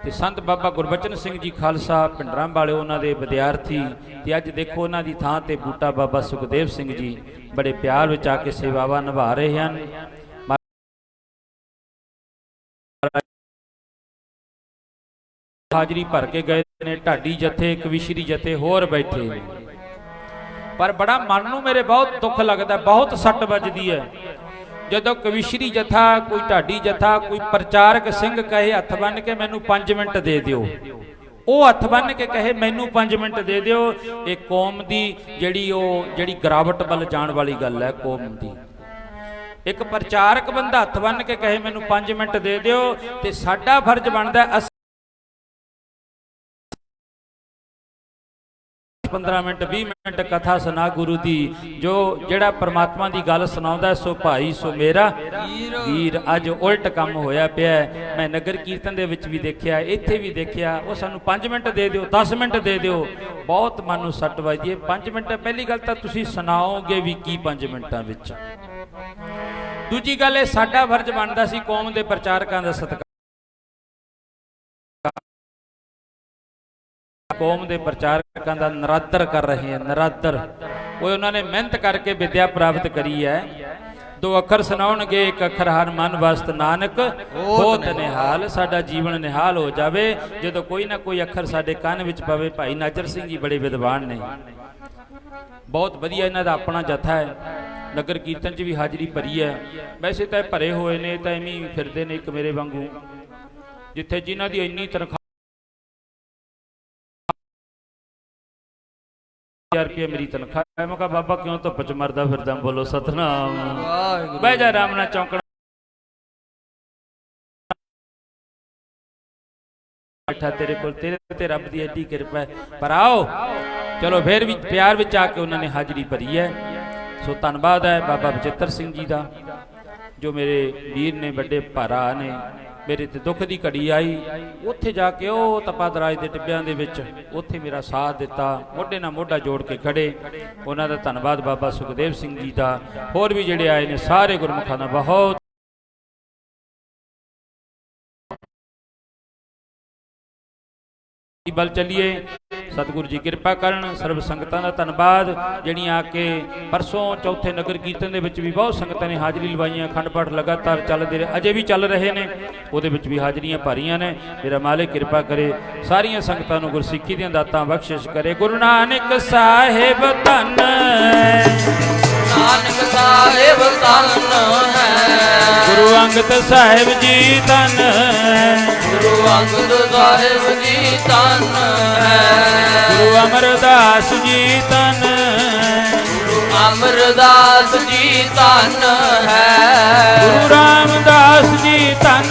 ਤੇ ਸੰਤ ਬਾਬਾ ਗੁਰਬਚਨ ਸਿੰਘ ਜੀ ਖਾਲਸਾ ਪਿੰਡਰਾਂ ਵਾਲੇ ਉਹਨਾਂ ਦੇ ਵਿਦਿਆਰਥੀ ਤੇ ਅੱਜ ਦੇਖੋ ਉਹਨਾਂ ਦੀ ਥਾਂ ਤੇ ਬੂਟਾ ਬਾਬਾ ਸੁਖਦੇਵ ਸਿੰਘ ਜੀ ਬੜੇ ਪਿਆਰ ਵਿੱਚ ਆ ਕੇ ਸੇਵਾਵਾਂ ਨਿਭਾ ਰਹੇ ਹਨ। ਹਾਜ਼ਰੀ ਭਰ ਕੇ ਗਏ ਨੇ ਢਾਡੀ ਜਥੇ ਕਵਿਸ਼ਰੀ ਜਥੇ ਹੋਰ ਬੈਠੇ ਨੇ ਪਰ ਬੜਾ ਮਨ ਨੂੰ ਮੇਰੇ ਬਹੁਤ ਦੁੱਖ ਲੱਗਦਾ ਬਹੁਤ ਸੱਟ ਵੱਜਦੀ ਹੈ ਜਦੋਂ ਕਵਿਸ਼ਰੀ ਜਥਾ ਕੋਈ ਢਾਡੀ ਜਥਾ ਕੋਈ ਪ੍ਰਚਾਰਕ ਸਿੰਘ ਕਹੇ ਹੱਥ ਬੰਨ ਕੇ ਮੈਨੂੰ 5 ਮਿੰਟ ਦੇ ਦਿਓ ਉਹ ਹੱਥ ਬੰਨ ਕੇ ਕਹੇ ਮੈਨੂੰ 5 ਮਿੰਟ ਦੇ ਦਿਓ ਇਹ ਕੌਮ ਦੀ ਜਿਹੜੀ ਗਿਰਾਵਟ ਵੱਲ ਜਾਣ ਵਾਲੀ ਗੱਲ ਹੈ ਕੌਮ ਦੀ। ਇੱਕ ਪ੍ਰਚਾਰਕ ਬੰਦਾ ਹੱਥ ਬੰਨ ਕੇ ਕਹੇ ਮੈਨੂੰ 5 ਮਿੰਟ ਦੇ ਦਿਓ ਤੇ ਸਾਡਾ ਫਰਜ਼ ਬਣਦਾ 15 ਮਿੰਟ 20 ਮਿੰਟ ਕਥਾ ਸੁਣਾ ਗੁਰੂ ਦੀ ਜਿਹੜਾ ਪ੍ਰਮਾਤਮਾ ਦੀ ਗੱਲ ਸੁਣਾਉਂਦਾ ਸੋ ਭਾਈ ਸੋ ਮੇਰਾ ਵੀਰ। ਅੱਜ ਉਲਟ ਕੰਮ ਹੋਇਆ ਪਿਆ ਮੈਂ ਨਗਰ ਕੀਰਤਨ ਦੇ ਵਿੱਚ ਵੀ ਦੇਖਿਆ ਇੱਥੇ ਵੀ ਦੇਖਿਆ ਉਹ ਸਾਨੂੰ 5 ਮਿੰਟ ਦੇ ਦਿਓ 10 ਮਿੰਟ ਦੇ ਦਿਓ ਬਹੁਤ ਮਨ ਨੂੰ ਸੱਟ ਵੱਜਦੀ ਹੈ। 5 ਮਿੰਟ ਪਹਿਲੀ ਗੱਲ ਤਾਂ ਤੁਸੀਂ ਸੁਣਾਓਗੇ ਵੀ ਕੀ 5 ਮਿੰਟਾਂ ਵਿੱਚ। ਦੂਜੀ ਗੱਲ ਇਹ ਸਾਡਾ ਫਰਜ਼ ਬਣਦਾ ਸੀ ਕੌਮ ਦੇ ਪ੍ਰਚਾਰਕਾਂ ਦਾ ਸਤਿਕਾਰ ਕੌਮ ਦੇ ਪ੍ਰਚਾਰਕਾਂ ਦਾ ਨਰਾਦਰ ਕਰ ਰਹੇ ਹਨ ਨਰਾਦਰ ਉਹ ਉਹਨਾਂ ਨੇ ਮਿਹਨਤ ਕਰਕੇ ਵਿਦਿਆ ਪ੍ਰਾਪਤ ਕਰੀ ਹੈ। 2 ਅੱਖਰ ਸੁਣਾਉਣਗੇ 1 ਅੱਖਰ ਹਰ ਮਨ ਵਸਤ ਨਾਨਕ ਹੋਤ ਨਿਹਾਲ। ਸਾਡਾ ਜੀਵਨ ਨਿਹਾਲ ਹੋ ਜਾਵੇ ਜਦੋਂ ਕੋਈ ਨਾ ਕੋਈ ਅੱਖਰ ਸਾਡੇ ਕੰਨ ਵਿੱਚ ਪਵੇ। ਭਾਈ ਨਾਜਰ ਸਿੰਘ ਜੀ ਬੜੇ ਵਿਦਵਾਨ ਨੇ ਬਹੁਤ ਵਧੀਆ ਇਹਨਾਂ ਦਾ ਆਪਣਾ ਜਥਾ ਹੈ ਨਗਰ ਕੀਰਤਨ 'ਚ ਵੀ ਹਾਜ਼ਰੀ ਭਰੀ ਹੈ। ਵੈਸੇ ਤਾਂ ਭਰੇ ਹੋਏ ਨੇ ਤਾਂ ਐਵੇਂ ਫਿਰਦੇ ਨੇ ਇੱਕ ਮੇਰੇ ਵਾਂਗੂ ਜਿੱਥੇ ਜਿਨ੍ਹਾਂ ਦੀ ਇੰਨੀ ਤਨਖਾਹ ਰੁਪਏ ਮੇਰੀ ਤਨਖਾਹ ਹੈ। ਮੈਂ ਕਿਹਾ ਬਾਬਾ ਕਿਉਂ ਧੁੱਪ ਚ ਮਰਦਾ ਫਿਰਦਾ ਬੋਲੋ ਸਤਨਾਮ ਬਹਿ ਜਾ ਆਰਾਮ ਨਾਲ ਚੌਂਕਣਾ ਬੈਠਾ ਤੇਰੇ ਕੋਲ ਤੇਰੇ ਤੇ ਰੱਬ ਦੀ ਐਡੀ ਕਿਰਪਾ ਹੈ। ਪਰ ਆਓ ਚਲੋ ਫੇਰ ਵੀ ਪਿਆਰ ਵਿੱਚ ਆ ਕੇ ਉਹਨਾਂ ਨੇ ਹਾਜ਼ਰੀ ਭਰੀ ਹੈ। ਸੋ ਧੰਨਵਾਦ ਹੈ ਬਾਬਾ ਬਚਿੱਤਰ ਸਿੰਘ ਜੀ ਦਾ ਜੋ ਮੇਰੇ ਵੀਰ ਨੇ ਵੱਡੇ ਭਰਾ ਨੇ ਮੇਰੇ ਤੇ ਦੁੱਖ ਦੀ ਘੜੀ ਆਈ ਉੱਥੇ ਜਾ ਕੇ ਉਹ ਤਪਾਦਰਾਜ ਦੇ ਟਿੱਬਿਆਂ ਦੇ ਵਿੱਚ ਉੱਥੇ ਮੇਰਾ ਸਾਥ ਦਿੱਤਾ ਮੋਢੇ ਨਾਲ ਮੋਢਾ ਜੋੜ ਕੇ ਖੜੇ ਉਹਨਾਂ ਦਾ ਧੰਨਵਾਦ ਬਾਬਾ ਸੁਖਦੇਵ ਸਿੰਘ ਜੀ ਦਾ ਹੋਰ ਵੀ ਜਿਹੜੇ ਆਏ ਨੇ ਸਾਰੇ ਗੁਰਮੁਖਾਂ ਦਾ ਬਹੁਤ ਬਲ ਚੱਲੀਏ। ਸਤਿਗੁਰੂ ਜੀ ਕਿਰਪਾ ਕਰਨ ਸਰਬ ਸੰਗਤਾਂ ਦਾ ਧੰਨਵਾਦ ਜਿਹੜੀਆਂ ਆ ਕੇ ਪਰਸੋਂ ਚੌਥੇ ਨਗਰ ਕੀਰਤਨ ਦੇ ਵਿੱਚ ਵੀ ਬਹੁਤ ਸੰਗਤਾਂ ਨੇ ਹਾਜ਼ਰੀ ਲਵਾਈਆਂ। ਅਖੰਡ ਪਾਠ ਲਗਾਤਾਰ ਚੱਲਦੇ ਰਹੇ ਅਜੇ ਵੀ ਚੱਲ ਰਹੇ ਨੇ ਉਹਦੇ ਵਿੱਚ ਵੀ ਹਾਜ਼ਰੀਆਂ ਭਾਰੀਆਂ ਨੇ। ਮੇਰਾ ਮਾਲਿਕ ਕਿਰਪਾ ਕਰੇ ਸਾਰੀਆਂ ਸੰਗਤਾਂ ਨੂੰ ਗੁਰਸਿੱਖੀ ਦੀਆਂ ਦਾਤਾਂ ਬਖਸ਼ਿਸ਼ ਕਰੇ। ਗੁਰੂ ਨਾਨਕ ਸਾਹਿਬ ਧੰਨ ਨਾਨਕ ਸਾਹਿਬ ਧੰਨ ਹੈ ਗੁਰੂ ਅੰਗਦ ਸਾਹਿਬ ਜੀ ਧੰਨ ਗੁਰੂ ਅੰਗਦ ਸਾਹਿਬ ਜੀ ਧੰਨ ਹੈ ਗੁਰੂ ਅਮਰਦਾਸ ਜੀ ਧੰਨ ਗੁਰੂ ਅਮਰਦਾਸ ਜੀ ਧੰਨ ਹੈ ਗੁਰੂ ਰਾਮਦਾਸ ਜੀ ਧੰਨ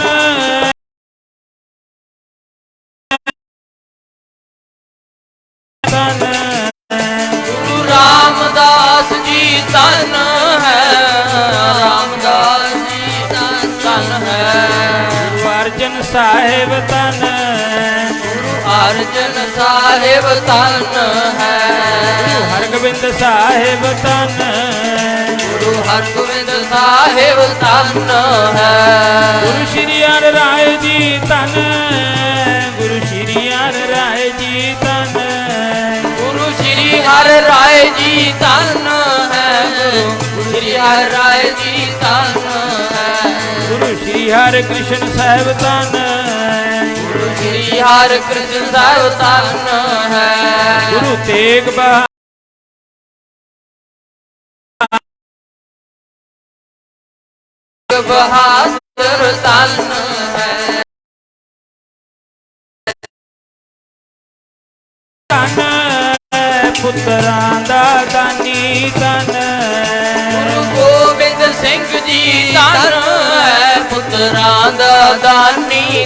ਗੁਰੂ ਰਾਮਦਾਸ ਜੀ ਧੰਨ ਹੈ ਰਾਮਦਾਸ ਜੀ ਧੰਨ ਹੈ ਗੁਰੂ ਅਰਜਨ ਸਾਹਿਬ ਧੰਨ ਗੁਰੂ ਅਰਜਨ ਸਾਹਿਬ ਧੰਨ ਹੈ ਗੁਰੂ ਹਰਗੋਬਿੰਦ ਸਾਹਿਬ ਧੰਨ ਗੁਰੂ ਹਰਗੋਬਿੰਦ ਸਾਹਿਬ ਧੰਨ ਹੈ ਗੁਰੂ ਸ਼੍ਰੀ ਹਰਿ ਰਾਏ ਜੀ ਧੰਨ ਗੁਰੂ ਸ਼੍ਰੀ ਹਰਿ ਰਾਏ ਜੀ ਧੰਨ ਗੁਰੂ ਸ਼੍ਰੀ ਹਰਿ ਰਾਏ ਜੀ ਧੰਨ ਹੈ ਗੁਰੂ ਸ਼੍ਰੀ ਹਰਿ ਰਾਏ ਜੀ ਧੰਨ ਹੈ ਗੁਰੂ ਸ਼੍ਰੀ ਹਰਿ ਕ੍ਰਿਸ਼ਨ ਸਾਹਿਬ ਧੰਨ ਗੁਰੂ ਸ਼੍ਰੀ ਹਰਿ ਕ੍ਰਿਸ਼ਨ ਸਾਹਿਬ ਧੰਨ ਹੈ ਗੁਰੂ ਤੇਗ ਬਹਾਦਰ ਬਹਾਦਰ ਧੰਨ ਹੈ ਧੰਨ ਪੁੱਤਰਾਂ ਦਾ ਦਾਨੀ ਧੰਨ ਗੁਰੂ ਗੋਬਿੰਦ ਸਿੰਘ ਜੀ ਧੰਨ ਹੈ ਪੁੱਤਰਾਂ ਦਾ ਦਾਨੀ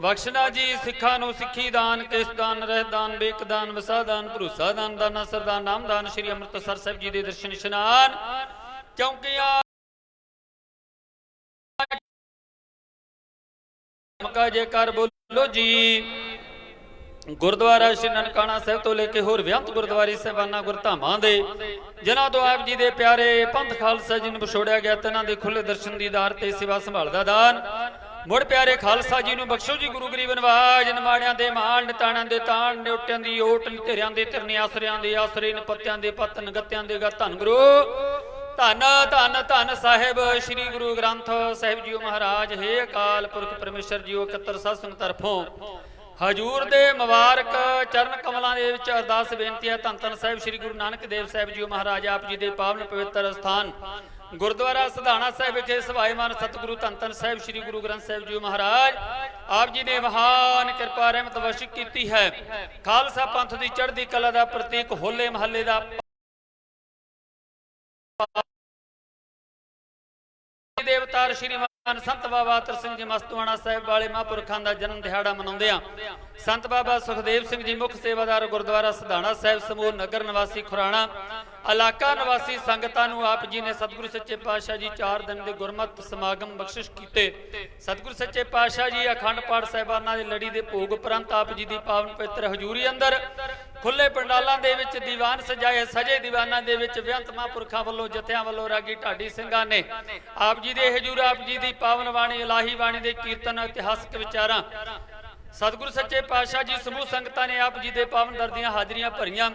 ਬਖਸ਼ਣਾ ਜੀ ਸਿੱਖਾਂ ਨੂੰ ਸਿੱਖੀ ਦਾਨ, ਕੇਸ ਦਾਨ, ਰਹਿ ਦਾਨ, ਬੇਕ ਦਾਨ, ਵਸਾ ਦਾਨ, ਭਰੋਸਾ ਦਾਨ, ਦਾਨਾ ਸਰਦਾਨ, ਨਾਮਦਾਨ, ਸ੍ਰੀ ਅੰਮ੍ਰਿਤਸਰ ਸਾਹਿਬ ਜੀ ਦੇ ਦਰਸ਼ਨ ਇਸ਼ਨਾਨ ਚੌਂਕੀਆਂ ਮੱਕਾ ਜੇਕਰ ਬੋਲੋ ਜੀ। ਗੁਰਦੁਆਰਾ ਸ਼੍ਰੀ ਨਨਕਾਣਾ ਸਾਹਿਬ ਤੋਂ ਲੈ ਕੇ ਹੋਰ ਵਿਅੰਤ ਗੁਰਦੁਆਰੇ ਸਾਹਿਬਾਨਾਂ ਗੁਰਧਾਮਾਂ ਦੇ ਜਿਨ੍ਹਾਂ ਤੋਂ ਆਪ ਜੀ ਦੇ ਪਿਆਰੇ ਪੰਥ ਖਾਲਸਾ ਜੀ ਨੂੰ ਵਿਛੋੜਿਆ ਗਿਆ, ਤਿਨਾਂ ਦੇ ਖੁੱਲੇ ਦਰਸ਼ਨ ਦੀਦਾਰ ਤੇ ਸੇਵਾ ਸੰਭਾਲ ਦਾ ਦਾਨ ਮੁੜ ਪਿਆਰੇ ਖਾਲਸਾ ਜੀ ਨੂੰ ਬਖਸ਼ੋ ਜੀ। ਗੁਰੂ ਗਰੀਬ ਨਵਾਜ ਨਿਮਾਣਿਆਂ ਦੇ ਮਾਣ, ਨਿਤਾਣਿਆਂ ਦੇ ਤਾਣ, ਨਿਉਟਿਆਂ ਦੀ ਓਟ, ਧਿਰਿਆਂ ਦੇ ਧਿਰਨੇ, ਆਸਰਿਆਂ ਦੇ ਆਸਰੇ, ਨਪੱਤਿਆਂ ਦੇ ਪੱਤ, ਨਗੱਤਿਆਂ ਦੇ ਗੱਤ। ਧੰਨ ਗੁਰੂ, ਧੰਨ ਧੰਨ ਧੰਨ ਸਾਹਿਬ ਸ੍ਰੀ ਗੁਰੂ ਗ੍ਰੰਥ ਸਾਹਿਬ ਜੀ ਮਹਾਰਾਜ। ਹੇ ਅਕਾਲ ਪੁਰਖ ਪਰਮੇਸ਼ਰ ਜੀਓ, 71 ਸਾਧ ਸੰਗਤ ਤਰਫੋਂ ਹਜੂਰ ਦੇ ਮੁਬਾਰਕ ਚਰਨ ਕਮਲਾਂ ਦੇ ਵਿੱਚ ਅਰਦਾਸ ਬੇਨਤੀ ਹੈ। ਧੰਨ ਧੰਨ ਸਾਹਿਬ ਸ੍ਰੀ ਗੁਰੂ ਨਾਨਕ ਦੇਵ ਸਾਹਿਬ ਜੀ ਮਹਾਰਾਜ ਆਪ ਜੀ ਦੇ ਪਾਵਨ ਪਵਿੱਤਰ ਸਥਾਨ ਗੁਰਦੁਆਰਾ ਸਧਾਣਾ ਸਾਹਿਬ ਵਿਖੇ ਸਭਾਏਮਾਨ ਸਤਿਗੁਰੂ ਧੰਨ ਧੰਨ ਸਾਹਿਬ ਸ੍ਰੀ ਗੁਰੂ ਗ੍ਰੰਥ ਸਾਹਿਬ ਜੀ ਮਹਾਰਾਜ ਆਪ ਜੀ ਨੇ ਮਹਾਨ ਕਿਰਪਾ ਰਹਿਮਤ ਬਖਸ਼ ਕੀਤੀ ਹੈ। ਖਾਲਸਾ ਪੰਥ ਦੀ ਚੜ੍ਹਦੀ ਕਲਾ ਦਾ ਪ੍ਰਤੀਕ, ਹੋਲੇ ਮਹੱਲੇ ਦਾ ਦੇਵਤਾਰ ਸ਼੍ਰੀਮਾਨ ਸੰਤ ਬਾਬਾ ਅਤਰ ਸਿੰਘ ਜੀ ਮਸਤੂਆਣਾ ਸਾਹਿਬ ਵਾਲੇ ਮਹਾਂਪੁਰਖਾਂ ਦਾ ਜਨਮ ਦਿਹਾੜਾ ਮਨਾਉਂਦੇ ਆ। ਸੰਤ ਬਾਬਾ ਸੁਖਦੇਵ ਸਿੰਘ ਜੀ ਮੁੱਖ ਸੇਵਾਦਾਰ ਗੁਰਦੁਆਰਾ ਸਧਾਣਾ ਸਾਹਿਬ, ਸਮੂਹ ਨਗਰ ਨਿਵਾਸੀ ਖੁਰਾਣਾ ਇਲਾਕਾ ਨਿਵਾਸੀ ਸੰਗਤਾਂ ਨੂੰ ਆਪ ਜੀ ਨੇ ਸਤਿਗੁਰੂ ਸੱਚੇ ਪਾਤਸ਼ਾਹ ਜੀ 4 ਦਿਨ ਦੇ ਗੁਰਮਤਿ ਸਮਾਗਮ ਬਖਸ਼ਿਸ਼ ਕੀਤੇ। ਸਤਿਗੁਰੂ ਸੱਚੇ ਪਾਤਸ਼ਾਹ ਜੀ ਅਖੰਡ ਪਾਠ ਸਾਹਿਬਾਨਾਂ ਦੀ ਲੜੀ ਦੇ ਭੋਗ ਉਪਰੰਤ ਆਪ ਜੀ ਦੀ ਪਾਵਨ ਪਵਿੱਤਰ ਹਜ਼ੂਰੀ ਅੰਦਰ ਖੁੱਲੇ ਪੰਡਾਲਾਂ ਦੇ ਵਿੱਚ ਦੀਵਾਨ ਸਜਾਏ। ਸਜੇ ਦੀਵਾਨਾਂ ਦੇ ਵਿੱਚ ਬੇਅੰਤ ਮਹਾਂਪੁਰਖਾਂ ਵੱਲੋਂ, ਜਥਿਆਂ ਵੱਲੋਂ, ਰਾਗੀ ਢਾਡੀ ਸਿੰਘਾਂ ਨੇ ਆਪ ਜੀ ਦੇ ਹਜ਼ੂਰ ਆਪ ਜੀ ਦੀ ਪਾਵਨ ਬਾਣੀ, ਇਲਾਹੀ ਬਾਣੀ ਦੇ ਕੀਰਤਨ, ਇਤਿਹਾਸਕ ਵਿਚਾਰਾਂ ਸਤਿਗੁਰੂ ਸੱਚੇ ਪਾਤਸ਼ਾਹ ਜੀ ਸਮੂਹ ਸੰਗਤਾਂ ਨੇ ਆਪ ਜੀ ਦੇ ਪਾਵਨ ਦਰ ਦੀਆਂ ਹਾਜ਼ਰੀਆਂ ਭਰੀਆਂ।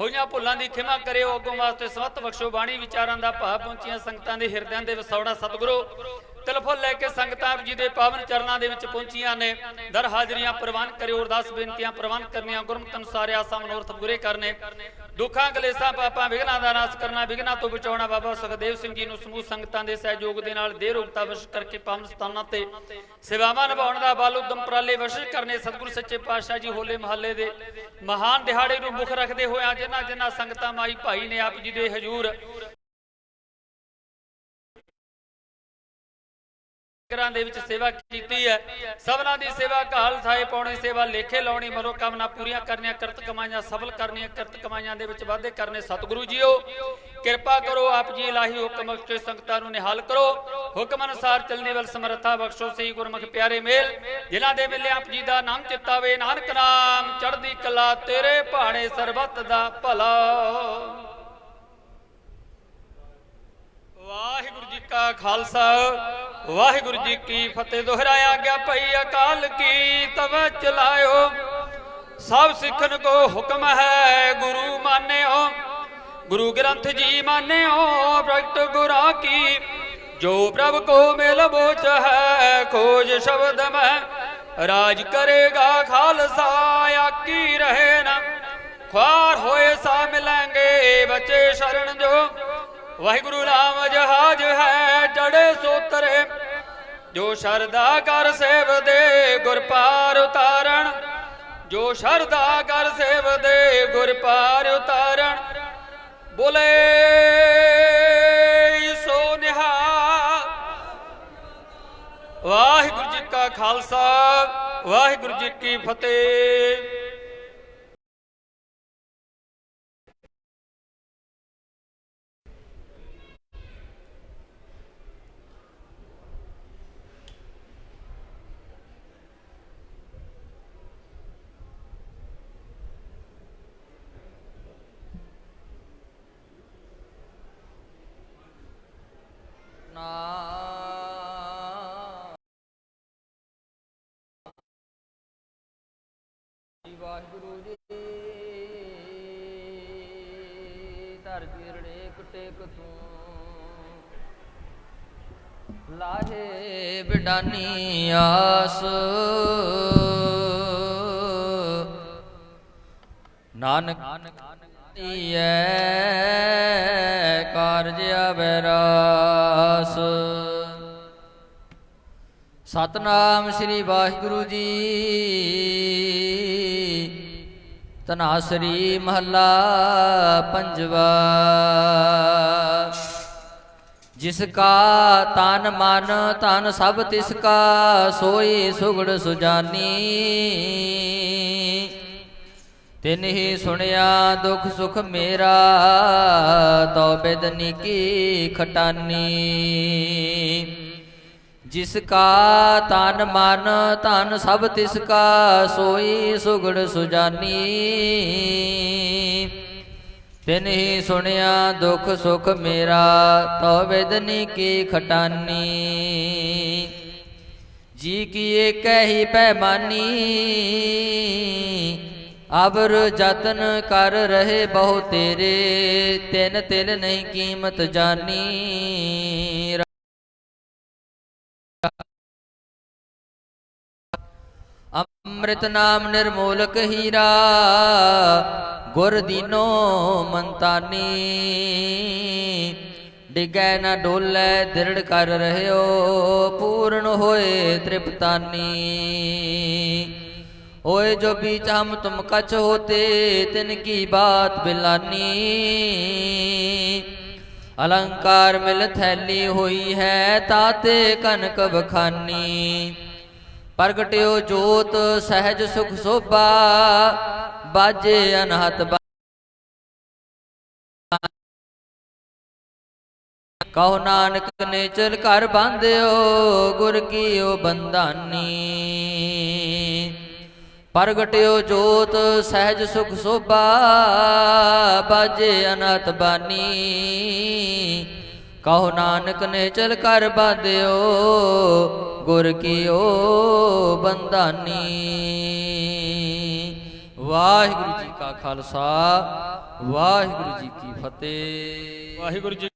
ਹੋਈਆਂ ਭੁੱਲਾਂ ਦੀ ਖਿਮਾ ਕਰਿਓ, ਅੱਗੋਂ ਵਾਸਤੇ ਸਮਤ ਬਖਸ਼ੋ। ਬਾਣੀ ਵਿਚਾਰਾਂ ਦਾ ਭਾਵ ਪਹੁੰਚੀਆਂ ਸੰਗਤਾਂ ਦੇ ਹਿਰਦਿਆਂ ਦੇ ਵਸੌੜਾ ਸਤਿਗੁਰੂ ਤਿਲਫੁੱਲ ਲੈ ਕੇ ਸੰਗਤਾਂ ਆਪ ਜੀ ਦੇ ਪਾਵਨ ਚਰਨਾਂ ਦੇ ਵਿੱਚ ਪਹੁੰਚੀਆਂ ਨੇ। ਦਰ ਹਾਜ਼ਰੀਆਂ ਪ੍ਰਵਾਨ ਕਰਿਓ, ਅਰਦਾਸ ਬੇਨਤੀਆਂ ਪ੍ਰਵਾਨ ਕਰਨੀਆਂ, ਗੁਰਮਤਿ ਅਨੁਸਾਰ ਆਸਾਂ ਮਨੋਰਥ ਪੂਰੇ ਕਰਨੇ, ਦੁੱਖਾਂ ਕਲੇਸ਼ਾਂ ਪਾਪਾਂ ਵਿਘਨਾਂ ਦਾ ਨਾਸ਼ ਕਰਨਾ, ਵਿਘਨਾਂ ਤੋਂ ਬਚਾਉਣਾ। ਬਾਬਾ ਸੁਖਦੇਵ ਸਿੰਘ ਜੀ ਨੂੰ ਸਮੂਹ ਸੰਗਤਾਂ ਦੇ ਸਹਿਯੋਗ ਦੇ ਨਾਲ ਦੇਹ ਰੋਗਤਾ ਵਸ਼ ਕਰਕੇ ਪਾਵਨ ਸਥਾਨਾਂ ਤੇ ਸੇਵਾਵਾਂ ਨਿਭਾਉਣ ਦਾ ਬਲ ਉਦਮ ਉਪਰਾਲੇ ਵਰਸ਼ਿਸ਼ ਕਰਨੇ। ਸਤਿਗੁਰੂ ਸੱਚੇ ਪਾਤਸ਼ਾਹ ਜੀ ਹੋਲੇ ਮਹੱਲੇ ਦੇ ਮਹਾਨ ਦਿਹਾੜੇ ਨੂੰ ਮੁੱਖ ਰੱਖਦੇ ਹੋਇਆ ਜਿਨ੍ਹਾਂ ਜਿਨ੍ਹਾਂ ਸੰਗਤਾਂ ਮਾਈ ਭਾਈ ਨੇ ਆਪ ਜੀ ਦੇ ਹਜ਼ੂਰ ਦੇ ਵਿੱਚ ਸੇਵਾ ਕੀਤੀ ਹੈ, ਸਭਨਾਂ ਦੀ ਸੇਵਾ ਘਾਲ ਥਾਏ ਪਾਉਣੀ, ਸੇਵਾ ਲੇਖੇ ਲਾਉਣੀ, ਮਨੋਕਾਮਨਾ ਪੂਰੀਆਂ ਕਰਨੀਆਂ, ਕਿਰਤ ਕਮਾਈਆਂ ਸਫਲ ਕਰਨੀਆਂ, ਕਿਰਤ ਕਮਾਈਆਂ ਦੇ ਵਿੱਚ ਵਾਧੇ ਕਰਨੇ। ਸਤਿਗੁਰੂ ਜੀਓ ਕਿਰਪਾ ਕਰੋ, ਆਪ ਜੀ ਇਲਾਹੀ ਹੁਕਮ ਬਖਸ਼ੋ, ਸੰਗਤਾਂ ਨੂੰ ਨਿਹਾਲ ਕਰੋ, ਹੁਕਮ ਅਨੁਸਾਰ ਚੱਲਣੇ ਵੱਲ ਸਮਰੱਥਾ ਬਖਸ਼ੋ। ਸਹੀ ਗੁਰਮੁਖ ਪਿਆਰੇ ਮੇਲ ਜਿਨ੍ਹਾਂ ਦੇ ਵੇਲੇ ਆਪ ਜੀ ਦਾ ਨਾਮ ਚਿਤਾਵੇ, ਨਾਨਕ ਨਾਮ ਚੜ੍ਹਦੀ ਕਲਾ, ਤੇਰੇ ਭਾਣੇ ਸਰਬੱਤ ਦਾ ਭਲਾ। ਵਾਹਿਗੁਰੂ ਜੀ ਕਾ ਖਾਲਸਾ, ਵਾਹਿਗੁਰੂ ਜੀ ਕੀ ਫਤਿਹ। ਦੁਹਰਾਇਆ ਗਿਆ ਭਈ ਅਕਾਲ ਕੀ ਤਵੈ ਚਲਾਇਓ, ਸਭ ਸਿੱਖਨ ਕੋ ਹੁਕਮ ਹੈ ਗੁਰੂ ਮਾਨਿਓ। ਗੁਰੂ ਗ੍ਰੰਥ ਜੀ ਮਾਨਿਓ ਪ੍ਰਗਟ ਗੁਰਾਂ ਕੀ, ਜੋ ਪ੍ਰਭ ਕੋ ਮਿਲ ਬੋਚ ਹੈ ਖੋਜ ਸ਼ਬਦ ਮੈਂ। ਰਾਜ ਕਰੇਗਾ ਖਾਲਸਾ ਆਕੀ ਰਹੇ ਨਾ, ख्वार होए सा मिलेंगे बचे शरण जो। वाहिगुरु नाम जहाज है जड़े सोतरे, जो शरदा कर सेव दे गुर पार उतारण। जो शरदा कर सेव दे गुर पार उतारण। बोले सो निहाल। वाहिगुरु जी का खालसा वाहिगुरु जी की फतेह। ਵਾਹਿਗੁਰੂ ਜੀ ਧਰਤੀ ਰੜੇਕ ਟੇਕ ਤੂੰ, ਲਾਹੇ ਬਿਡਾਨੀ ਆਸ। ਨਾਨਕ ਏ ਕਾਰਜ ਆਵੈ ਰਾਸ। ਸਤਨਾਮ ਸ੍ਰੀ ਵਾਹਿਗੁਰੂ ਜੀ। ਧਨਾਸਰੀ ਮਹੱਲਾ ਪੰਜਵਾ। जिसका तान मन तन सब तिसका सोई सुगड़ सुजानी तिन ही सुनिया दुख सुख मेरा तो बेदनी की खटानी जिसका तान मन तन सब तिसका सोई सुगड़ सुजानी तिन ही सुनिया दुख सुख मेरा तो वेदनी की खटानी जी की एक ही पैमानी अबर जतन कर रहे बहु तेरे तिन तिल नहीं कीमत जानी अमृत नाम निर्मोलक हीरा गुर दीनो मंतानी डिगै न डोलै दृढ़ कर रहे हो पूर्ण होए तृप्तानी ओए जो बीच हम तुम कछ होते तिनकी बात बिलानी अलंकार मिल थैली हुई है ताते कनक बखानी प्रगट्यो जोत सहज सुख शोभा बाजे अनहत कहो नानक ने चल कर बांध्यो गुर की ओ बंदानी प्रगट्यो जोत सहज सुख शोभा बाजे अनहत बानी कहो नानक ने चल कर बांध्यो गुर की ओ बंदानी। वाहिगुरु जी का खालसा वाहिगुरु जी की फतेह। वाहिगुरु जी